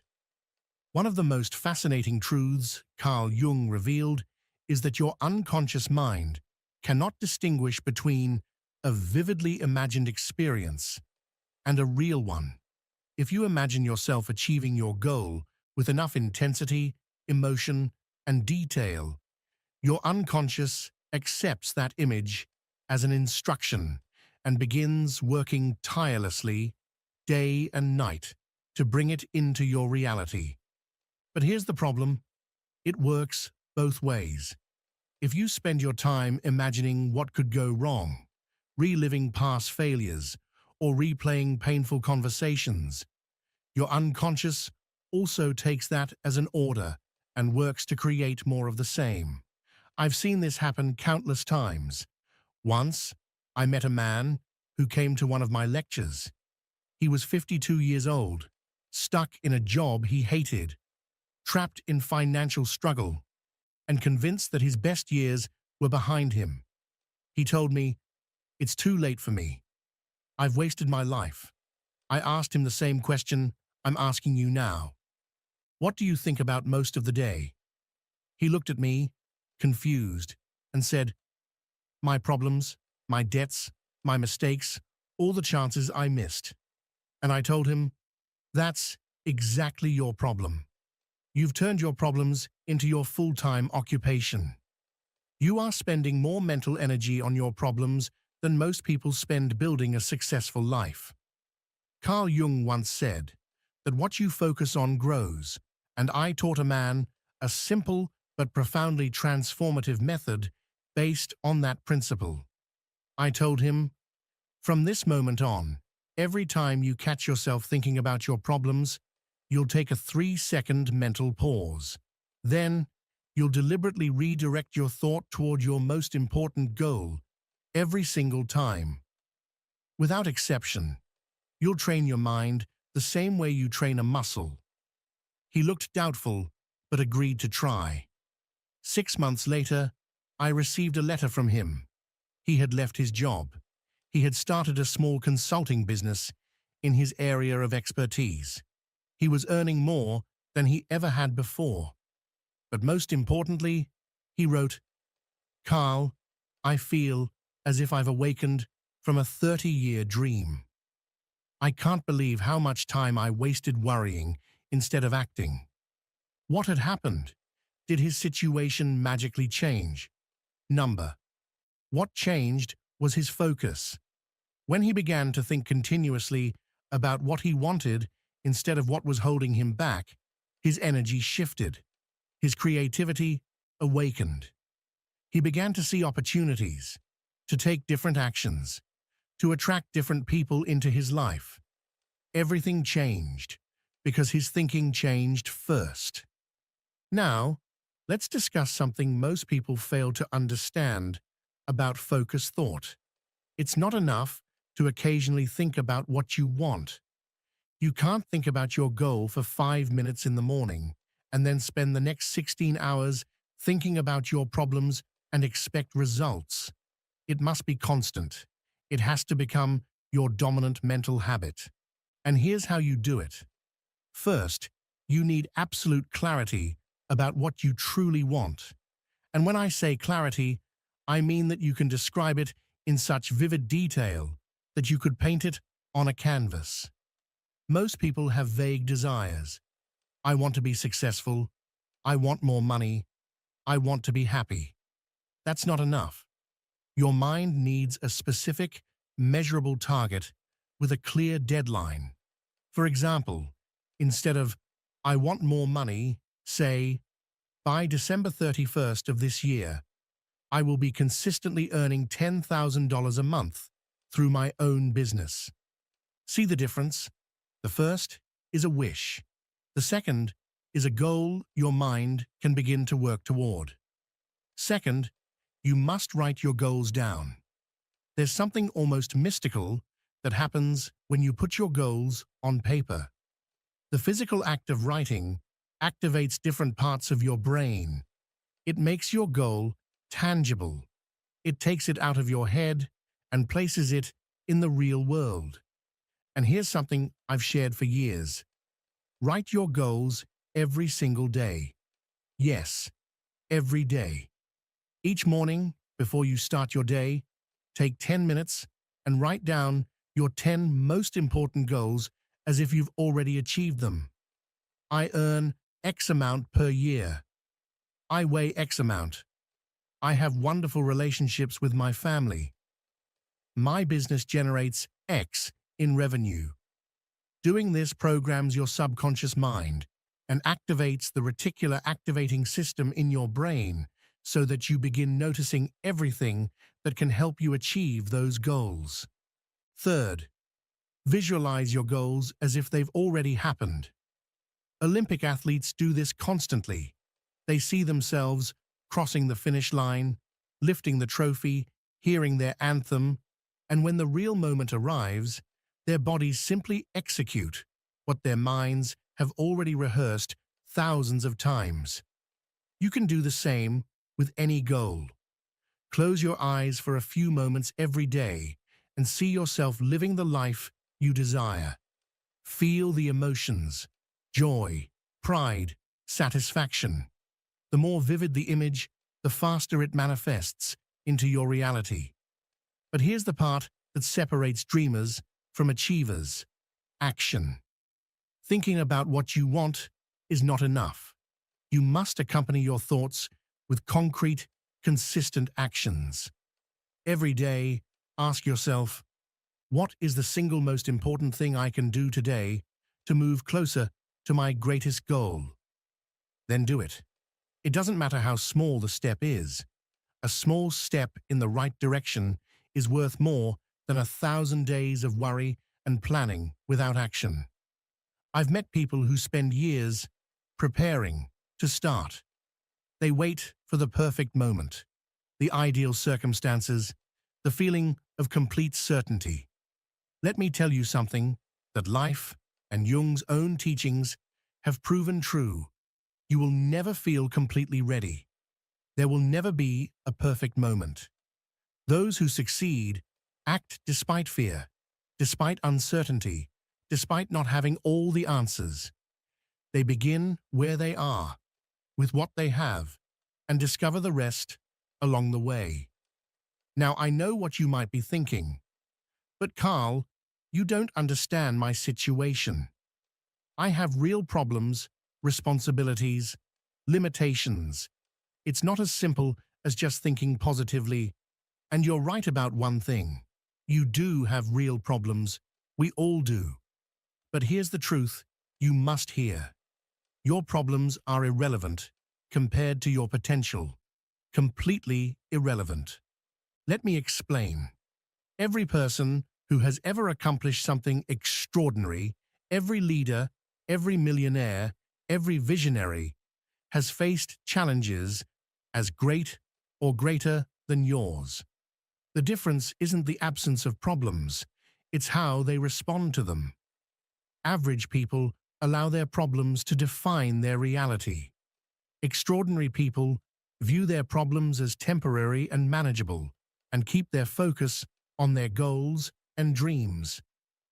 One of the most fascinating truths Carl Jung revealed is that your unconscious mind cannot distinguish between a vividly imagined experience and a real one. If you imagine yourself achieving your goal with enough intensity, emotion, and detail, your unconscious accepts that image as an instruction and begins working tirelessly, day and night, to bring it into your reality. But here's the problem. It works both ways. If you spend your time imagining what could go wrong, reliving past failures, or replaying painful conversations, your unconscious also takes that as an order and works to create more of the same. I've seen this happen countless times. Once, I met a man who came to one of my lectures. He was 52 years old, stuck in a job he hated, trapped in financial struggle, and convinced that his best years were behind him. He told me, "It's too late for me. I've wasted my life." I asked him the same question I'm asking you now. What do you think about most of the day? He looked at me, confused, and said, "My problems, my debts, my mistakes, all the chances I missed." And I told him, "That's exactly your problem. You've turned your problems into your full-time occupation. You are spending more mental energy on your problems than most people spend building a successful life." Carl Jung once said that what you focus on grows, and I taught a man a simple but profoundly transformative method based on that principle. I told him, from this moment on, every time you catch yourself thinking about your problems, you'll take a 3-second mental pause. Then, you'll deliberately redirect your thought toward your most important goal every single time. Without exception, you'll train your mind the same way you train a muscle. He looked doubtful, but agreed to try. 6 months later, I received a letter from him. He had left his job. He had started a small consulting business in his area of expertise. He was earning more than he ever had before. But most importantly, he wrote, "Carl, I feel as if I've awakened from a 30-year dream. I can't believe how much time I wasted worrying instead of acting." What had happened? Did his situation magically change? Number. What changed was his focus. When he began to think continuously about what he wanted instead of what was holding him back, his energy shifted. His creativity awakened. He began to see opportunities, to take different actions, to attract different people into his life. Everything changed because his thinking changed first. Now, let's discuss something most people fail to understand about focused thought. It's not enough to occasionally think about what you want. You can't think about your goal for 5 minutes in the morning and then spend the next 16 hours thinking about your problems and expect results. It must be constant. It has to become your dominant mental habit. And here's how you do it. First, you need absolute clarity about what you truly want. And when I say clarity, I mean that you can describe it in such vivid detail that you could paint it on a canvas. Most people have vague desires. I want to be successful. I want more money. I want to be happy. That's not enough. Your mind needs a specific, measurable target with a clear deadline. For example, instead of, "I want more money," say, "By December 31st of this year, I will be consistently earning $10,000 a month through my own business." See the difference? The first is a wish. The second is a goal your mind can begin to work toward. Second, you must write your goals down. There's something almost mystical that happens when you put your goals on paper. The physical act of writing activates different parts of your brain. It makes your goal tangible. It takes it out of your head and places it in the real world. And here's something I've shared for years. Write your goals every single day. Yes, every day. Each morning, before you start your day, take 10 minutes and write down your 10 most important goals as if you've already achieved them. I earn X amount per year. I weigh X amount. I have wonderful relationships with my family. My business generates X in revenue. Doing this programs your subconscious mind and activates the reticular activating system in your brain so that you begin noticing everything that can help you achieve those goals. Third, visualize your goals as if they've already happened. Olympic athletes do this constantly. They see themselves crossing the finish line, lifting the trophy, hearing their anthem, and when the real moment arrives, their bodies simply execute what their minds have already rehearsed thousands of times. You can do the same with any goal. Close your eyes for a few moments every day and see yourself living the life you desire. Feel the emotions, joy, pride, satisfaction. The more vivid the image, the faster it manifests into your reality. But here's the part that separates dreamers from achievers: action. Thinking about what you want is not enough. You must accompany your thoughts with concrete, consistent actions. Every day, ask yourself, what is the single most important thing I can do today to move closer to my greatest goal? then do it. It doesn't matter how small the step is. A small step in the right direction is worth more than 1,000 days of worry and planning without action. I've met people who spend years preparing to start. They wait for the perfect moment, the ideal circumstances, the feeling of complete certainty. Let me tell you something that life and Jung's own teachings have proven true. You will never feel completely ready. There will never be a perfect moment. Those who succeed act despite fear, despite uncertainty, despite not having all the answers. They begin where they are, with what they have, and discover the rest along the way. Now, I know what you might be thinking. But Carl, you don't understand my situation. I have real problems, responsibilities, limitations. It's not as simple as just thinking positively. And you're right about one thing. You do have real problems. We all do. But here's the truth you must hear. Your problems are irrelevant compared to your potential. Completely irrelevant. Let me explain. Every person who has ever accomplished something extraordinary, every leader, every millionaire, every visionary, has faced challenges as great or greater than yours. The difference isn't the absence of problems, it's how they respond to them. Average people allow their problems to define their reality. Extraordinary people view their problems as temporary and manageable, and keep their focus on their goals and dreams.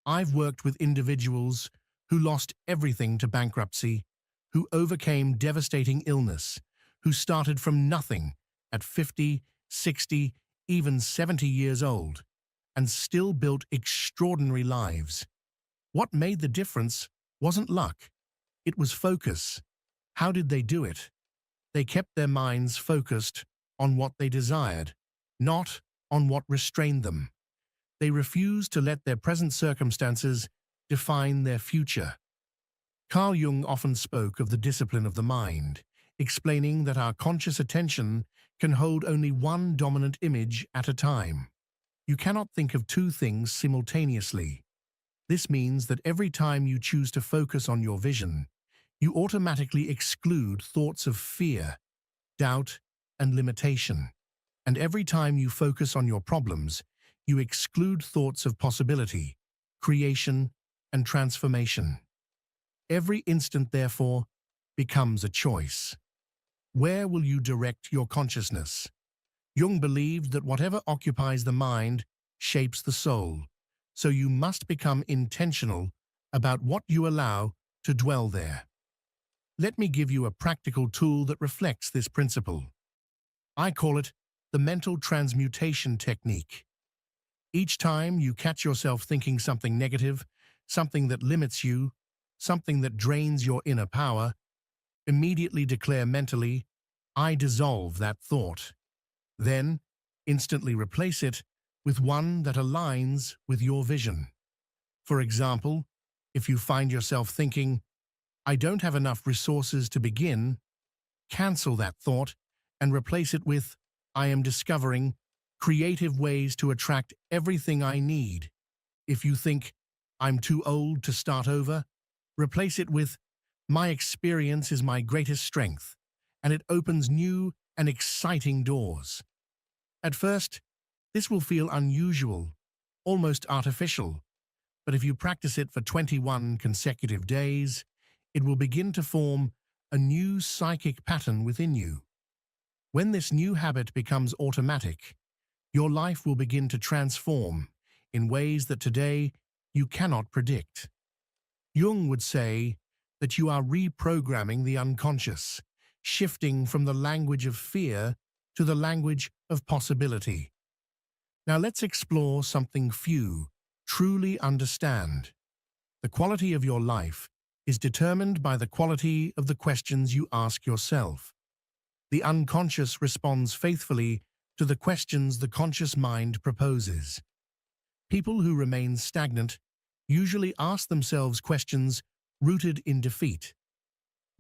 I've worked with individuals who lost everything to bankruptcy, who overcame devastating illness, who started from nothing at 50, 60, even 70 years old, and still built extraordinary lives. What made the difference wasn't luck. It was focus. How did they do it? They kept their minds focused on what they desired, not on what restrained them. They refused to let their present circumstances define their future. Carl Jung often spoke of the discipline of the mind, explaining that our conscious attention can hold only one dominant image at a time. You cannot think of two things simultaneously. This means that every time you choose to focus on your vision, you automatically exclude thoughts of fear, doubt, and limitation. And every time you focus on your problems, you exclude thoughts of possibility, creation, and transformation. Every instant, therefore, becomes a choice. Where will you direct your consciousness? Jung believed that whatever occupies the mind shapes the soul, so you must become intentional about what you allow to dwell there. Let me give you a practical tool that reflects this principle. I call it the mental transmutation technique. Each time you catch yourself thinking something negative, something that limits you, something that drains your inner power, immediately declare mentally, I dissolve that thought. Then, instantly replace it with one that aligns with your vision. For example, if you find yourself thinking, I don't have enough resources to begin, cancel that thought and replace it with, I am discovering creative ways to attract everything I need. If you think, I'm too old to start over, replace it with, my experience is my greatest strength, and it opens new and exciting doors. At first, this will feel unusual, almost artificial, but if you practice it for 21 consecutive days, it will begin to form a new psychic pattern within you. When this new habit becomes automatic, your life will begin to transform in ways that today you cannot predict. Jung would say that you are reprogramming the unconscious, shifting from the language of fear to the language of possibility. Now let's explore something few truly understand. The quality of your life is determined by the quality of the questions you ask yourself. The unconscious responds faithfully to the questions the conscious mind proposes. People who remain stagnant usually ask themselves questions rooted in defeat.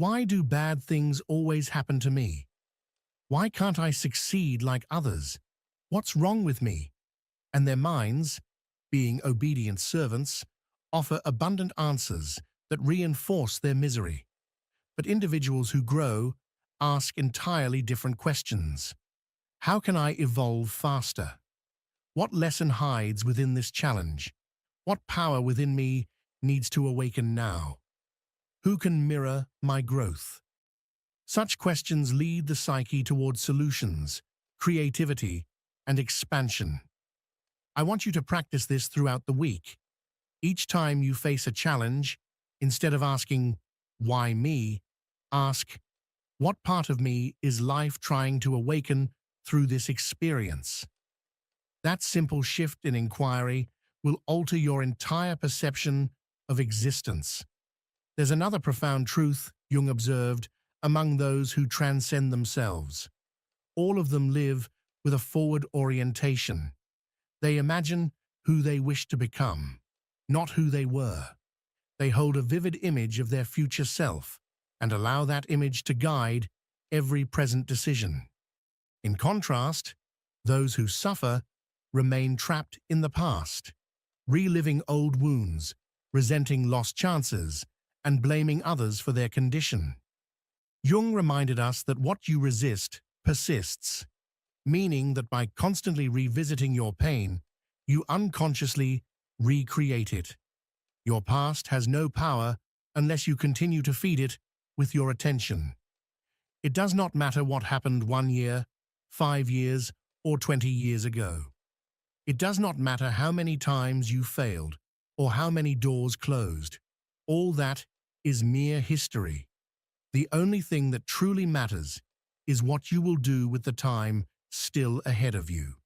Why do bad things always happen to me? Why can't I succeed like others? What's wrong with me? And their minds, being obedient servants, offer abundant answers that reinforce their misery. But individuals who grow ask entirely different questions. How can I evolve faster? What lesson hides within this challenge? What power within me needs to awaken now? Who can mirror my growth? Such questions lead the psyche towards solutions, creativity, and expansion. I want you to practice this throughout the week. Each time you face a challenge, instead of asking, "Why me?" ask, "What part of me is life trying to awaken through this experience?" That simple shift in inquiry will alter your entire perception of existence. There's another profound truth, Jung observed, among those who transcend themselves. All of them live with a forward orientation. They imagine who they wish to become, not who they were. They hold a vivid image of their future self and allow that image to guide every present decision. In contrast, those who suffer remain trapped in the past, reliving old wounds, resenting lost chances, and blaming others for their condition. Jung reminded us that what you resist persists, meaning that by constantly revisiting your pain, you unconsciously recreate it. Your past has no power unless you continue to feed it with your attention. It does not matter what happened 1 year, 5 years, or 20 years ago. It does not matter how many times you failed or how many doors closed. All that is mere history. The only thing that truly matters is what you will do with the time still ahead of you.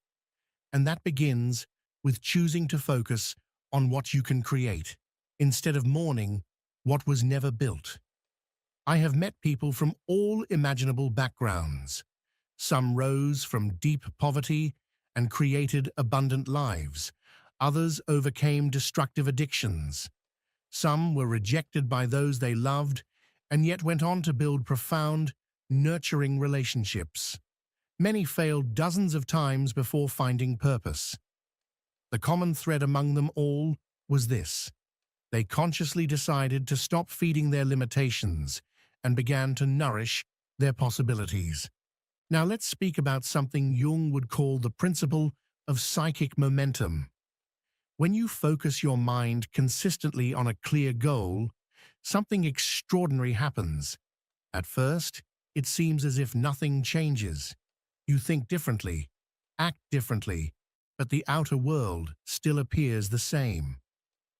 And that begins with choosing to focus on what you can create, instead of mourning what was never built. I have met people from all imaginable backgrounds. Some rose from deep poverty and created abundant lives. Others overcame destructive addictions. Some were rejected by those they loved and yet went on to build profound, nurturing relationships. Many failed dozens of times before finding purpose. The common thread among them all was this: they consciously decided to stop feeding their limitations and began to nourish their possibilities. Now let's speak about something Jung would call the principle of psychic momentum. When you focus your mind consistently on a clear goal, something extraordinary happens. At first, it seems as if nothing changes. You think differently, act differently, but the outer world still appears the same.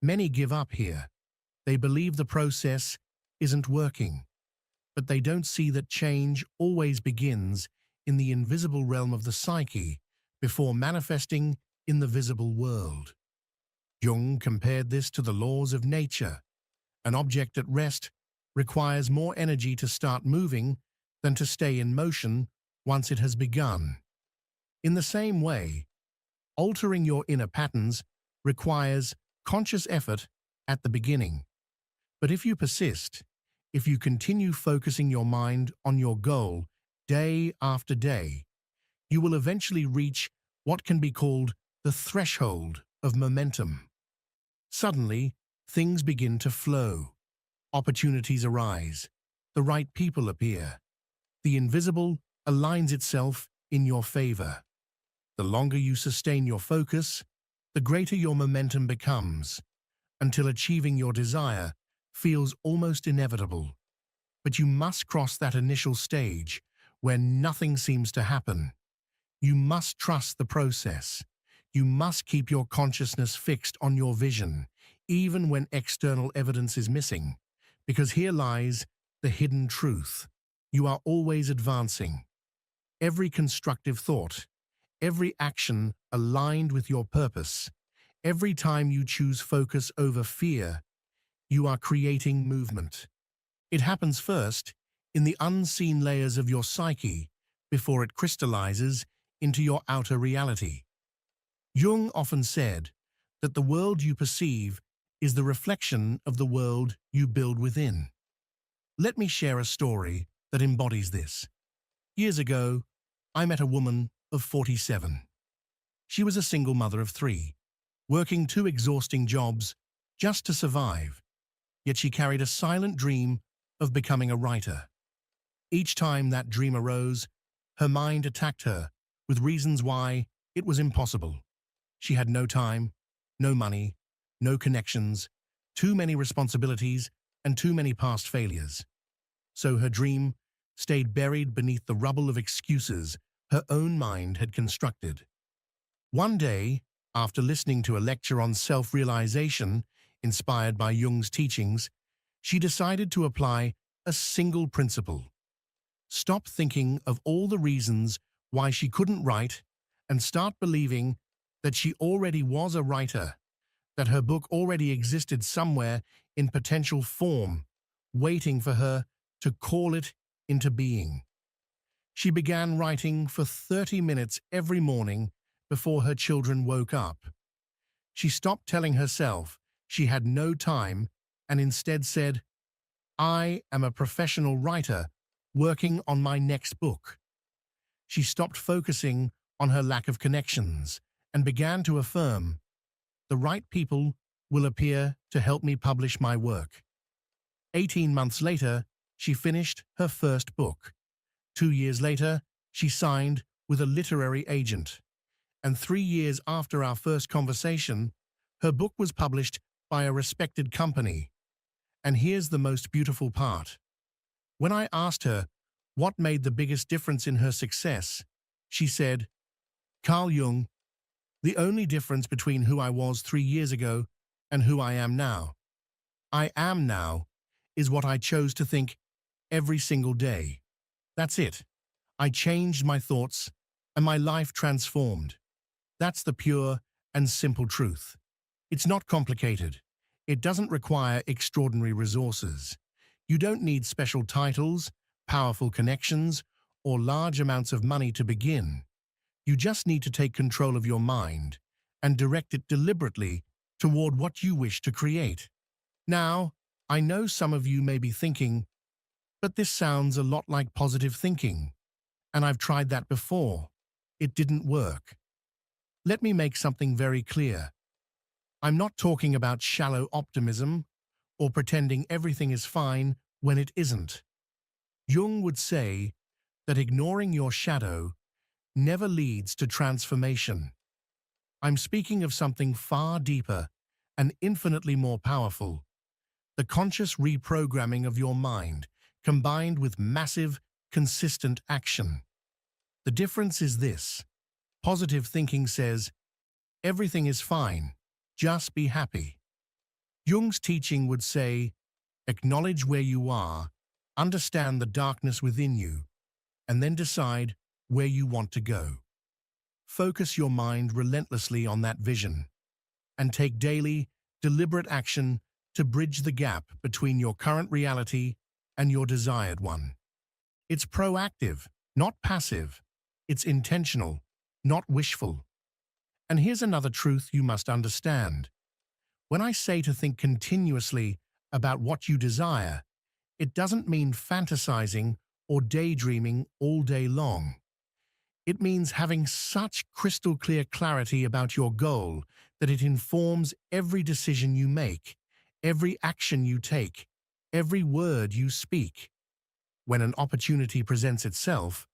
Many give up here. They believe the process isn't working, but they don't see that change always begins in the invisible realm of the psyche before manifesting in the visible world. Jung compared this to the laws of nature. An object at rest requires more energy to start moving than to stay in motion once it has begun. In the same way, altering your inner patterns requires conscious effort at the beginning. But if you persist, if you continue focusing your mind on your goal day after day, you will eventually reach what can be called the threshold of momentum. Suddenly, things begin to flow. Opportunities arise. The right people appear. The invisible aligns itself in your favor. The longer you sustain your focus, the greater your momentum becomes, until achieving your desire feels almost inevitable. But you must cross that initial stage where nothing seems to happen. You must trust the process. You must keep your consciousness fixed on your vision, even when external evidence is missing, because here lies the hidden truth. You are always advancing. Every constructive thought, every action aligned with your purpose, every time you choose focus over fear, you are creating movement. It happens first in the unseen layers of your psyche before it crystallizes into your outer reality. Jung often said that the world you perceive is the reflection of the world you build within. Let me share a story that embodies this. Years ago, I met a woman of 47. She was a single mother of three, working two exhausting jobs just to survive, yet she carried a silent dream of becoming a writer. Each time that dream arose, her mind attacked her with reasons why it was impossible. She had no time, no money, no connections, too many responsibilities, and too many past failures. So her dream stayed buried beneath the rubble of excuses her own mind had constructed. One day, after listening to a lecture on self-realization inspired by Jung's teachings, she decided to apply a single principle. Stop thinking of all the reasons why she couldn't write and start believing that she already was a writer, that her book already existed somewhere in potential form, waiting for her to call it into being. She began writing for 30 minutes every morning before her children woke up. She stopped telling herself she had no time and instead said, "I am a professional writer working on my next book." She stopped focusing on her lack of connections and began to affirm, "The right people will appear to help me publish my work." 18 months later, she finished her first book. 2 years later, she signed with a literary agent. And 3 years after our first conversation, her book was published by a respected company. And here's the most beautiful part. When I asked her what made the biggest difference in her success, she said, "Carl Jung, the only difference between who I was 3 years ago and who I am now is what I chose to think every single day. That's it. I changed my thoughts and my life transformed." That's the pure and simple truth. It's not complicated. It doesn't require extraordinary resources. You don't need special titles, powerful connections, or large amounts of money to begin. You just need to take control of your mind and direct it deliberately toward what you wish to create. Now, I know some of you may be thinking, "But this sounds a lot like positive thinking, and I've tried that before. It didn't work." Let me make something very clear. I'm not talking about shallow optimism or pretending everything is fine when it isn't. Jung would say that ignoring your shadow never leads to transformation. I'm speaking of something far deeper and infinitely more powerful: the conscious reprogramming of your mind, combined with massive, consistent action. The difference is this. Positive thinking says, "Everything is fine, just be happy." Jung's teaching would say, "Acknowledge where you are, understand the darkness within you, and then decide where you want to go." Focus your mind relentlessly on that vision, and take daily, deliberate action to bridge the gap between your current reality and your desired one. It's proactive, not passive. It's intentional, not wishful. And here's another truth you must understand. When I say to think continuously about what you desire, it doesn't mean fantasizing or daydreaming all day long. It means having such crystal clear clarity about your goal that it informs every decision you make, every action you take, every word you speak. When an opportunity presents itself,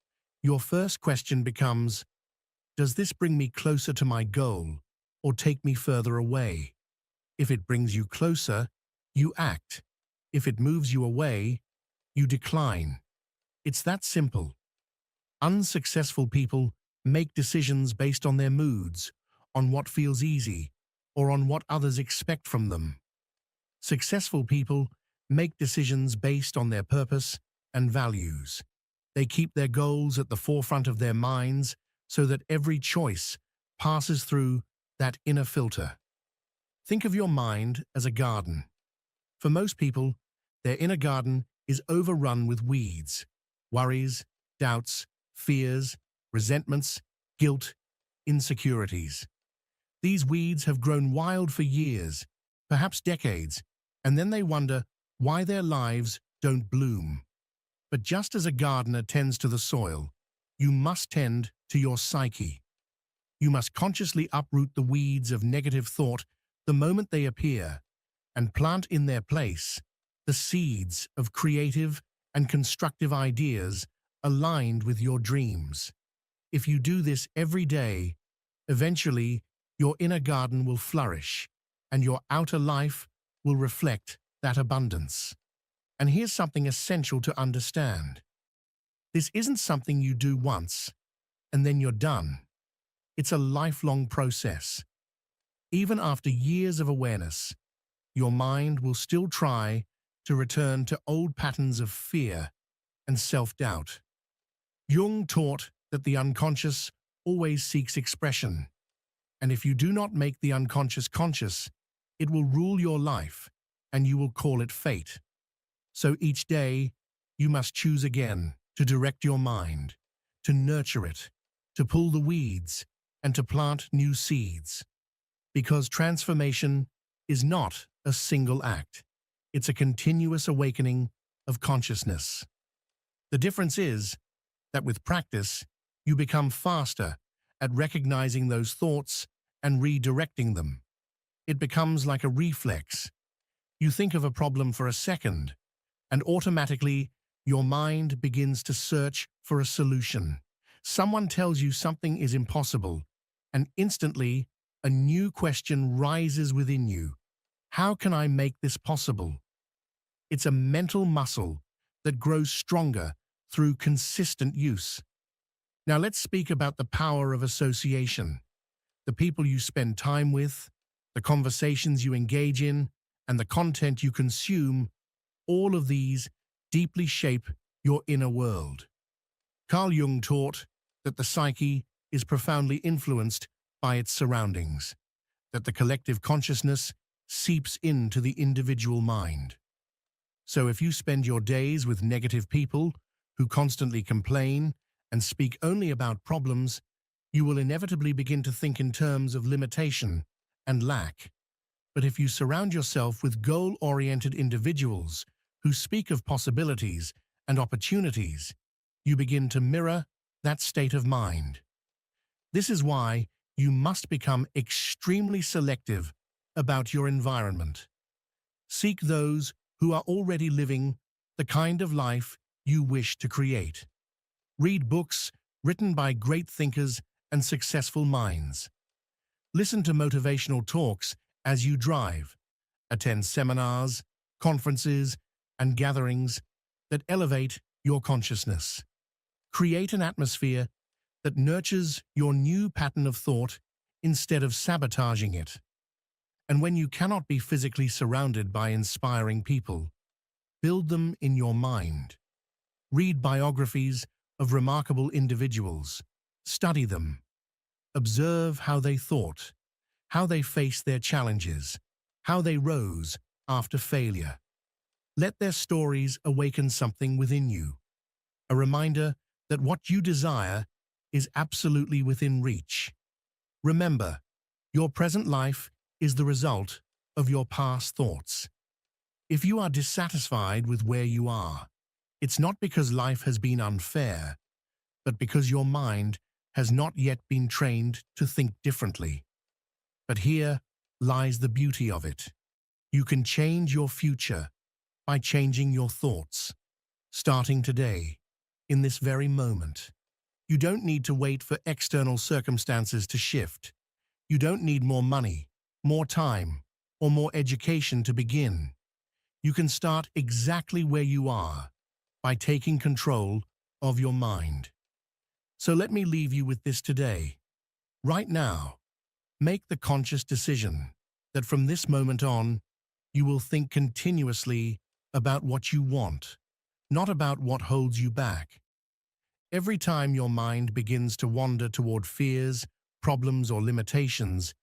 your first question becomes, "Does this bring me closer to my goal or take me further away?" If it brings you closer, you act. If it moves you away, you decline. It's that simple. Unsuccessful people make decisions based on their moods, on what feels easy, or on what others expect from them. Successful people make decisions based on their purpose and values. They keep their goals at the forefront of their minds so that every choice passes through that inner filter. Think of your mind as a garden. For most people, their inner garden is overrun with weeds, worries, doubts, fears, resentments, guilt, insecurities. These weeds have grown wild for years, perhaps decades, and then they wonder why their lives don't bloom. But just as a gardener tends to the soil, you must tend to your psyche. You must consciously uproot the weeds of negative thought the moment they appear and plant in their place the seeds of creative and constructive ideas aligned with your dreams. If you do this every day, eventually your inner garden will flourish and your outer life will reflect that abundance. And here's something essential to understand. This isn't something you do once and then you're done. It's a lifelong process. Even after years of awareness, your mind will still try to return to old patterns of fear and self-doubt. Jung taught that the unconscious always seeks expression, and if you do not make the unconscious conscious, it will rule your life and you will call it fate. So each day, you must choose again to direct your mind, to nurture it, to pull the weeds, and to plant new seeds. Because transformation is not a single act. It's a continuous awakening of consciousness. The difference is that with practice, you become faster at recognizing those thoughts and redirecting them. It becomes like a reflex. You think of a problem for a second, and automatically your mind begins to search for a solution. Someone tells you something is impossible, and instantly a new question rises within you. How can I make this possible? It's a mental muscle that grows stronger through consistent use. Now let's speak about the power of association. The people you spend time with, the conversations you engage in, and the content you consume, all of these deeply shape your inner world. Carl Jung taught that the psyche is profoundly influenced by its surroundings, that the collective consciousness seeps into the individual mind. So if you spend your days with negative people who constantly complain and speak only about problems, you will inevitably begin to think in terms of limitation and lack. But if you surround yourself with goal-oriented individuals who speak of possibilities and opportunities, you begin to mirror that state of mind. This is why you must become extremely selective about your environment. Seek those who are already living the kind of life you wish to create. Read books written by great thinkers and successful minds. Listen to motivational talks as you drive. Attend seminars, conferences, and gatherings that elevate your consciousness. Create an atmosphere that nurtures your new pattern of thought instead of sabotaging it. And when you cannot be physically surrounded by inspiring people, build them in your mind. Read biographies of remarkable individuals. Study them. Observe how they thought, how they faced their challenges, how they rose after failure. Let their stories awaken something within you, a reminder that what you desire is absolutely within reach. Remember, your present life is the result of your past thoughts. If you are dissatisfied with where you are, it's not because life has been unfair, but because your mind has not yet been trained to think differently. But here lies the beauty of it. You can change your future by changing your thoughts, starting today, in this very moment. You don't need to wait for external circumstances to shift. You don't need more money, more time, or more education to begin. You can start exactly where you are by taking control of your mind. So let me leave you with this today. Right now, make the conscious decision that from this moment on, you will think continuously about what you want, not about what holds you back. Every time your mind begins to wander toward fears, problems, or limitations,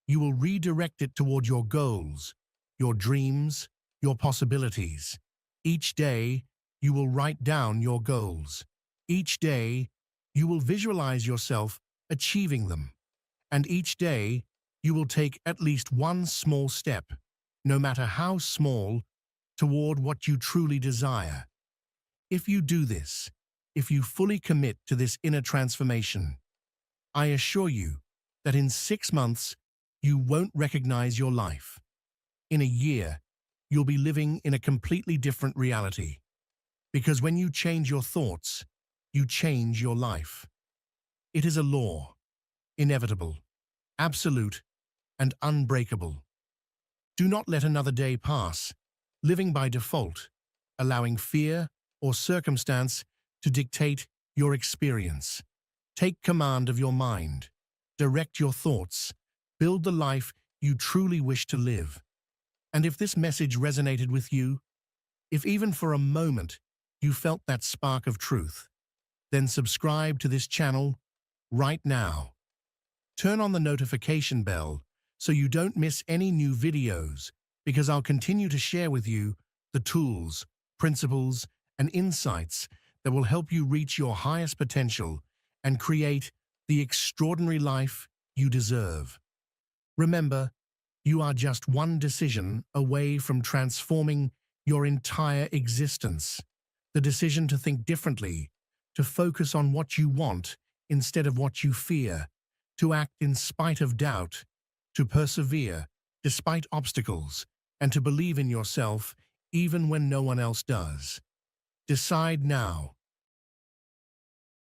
you will redirect it toward your goals, your dreams, your possibilities. Each day, you will write down your goals. Each day, you will visualize yourself achieving them. And each day, you will take at least one small step, no matter how small, toward what you truly desire. If you do this, if you fully commit to this inner transformation, I assure you that in 6 months, you won't recognize your life. In a year, you'll be living in a completely different reality. Because when you change your thoughts, you change your life. It is a law, inevitable, absolute, and unbreakable. Do not let another day pass, living by default, allowing fear or circumstance to dictate your experience. Take command of your mind, direct your thoughts, build the life you truly wish to live. And if this message resonated with you, if even for a moment you felt that spark of truth, then subscribe to this channel right now. Turn on the notification bell so you don't miss any new videos, because I'll continue to share with you the tools, principles, and insights that will help you reach your highest potential and create the extraordinary life you deserve. Remember, you are just one decision away from transforming your entire existence. The decision to think differently, to focus on what you want instead of what you fear, to act in spite of doubt, to persevere despite obstacles, and to believe in yourself even when no one else does. Decide now.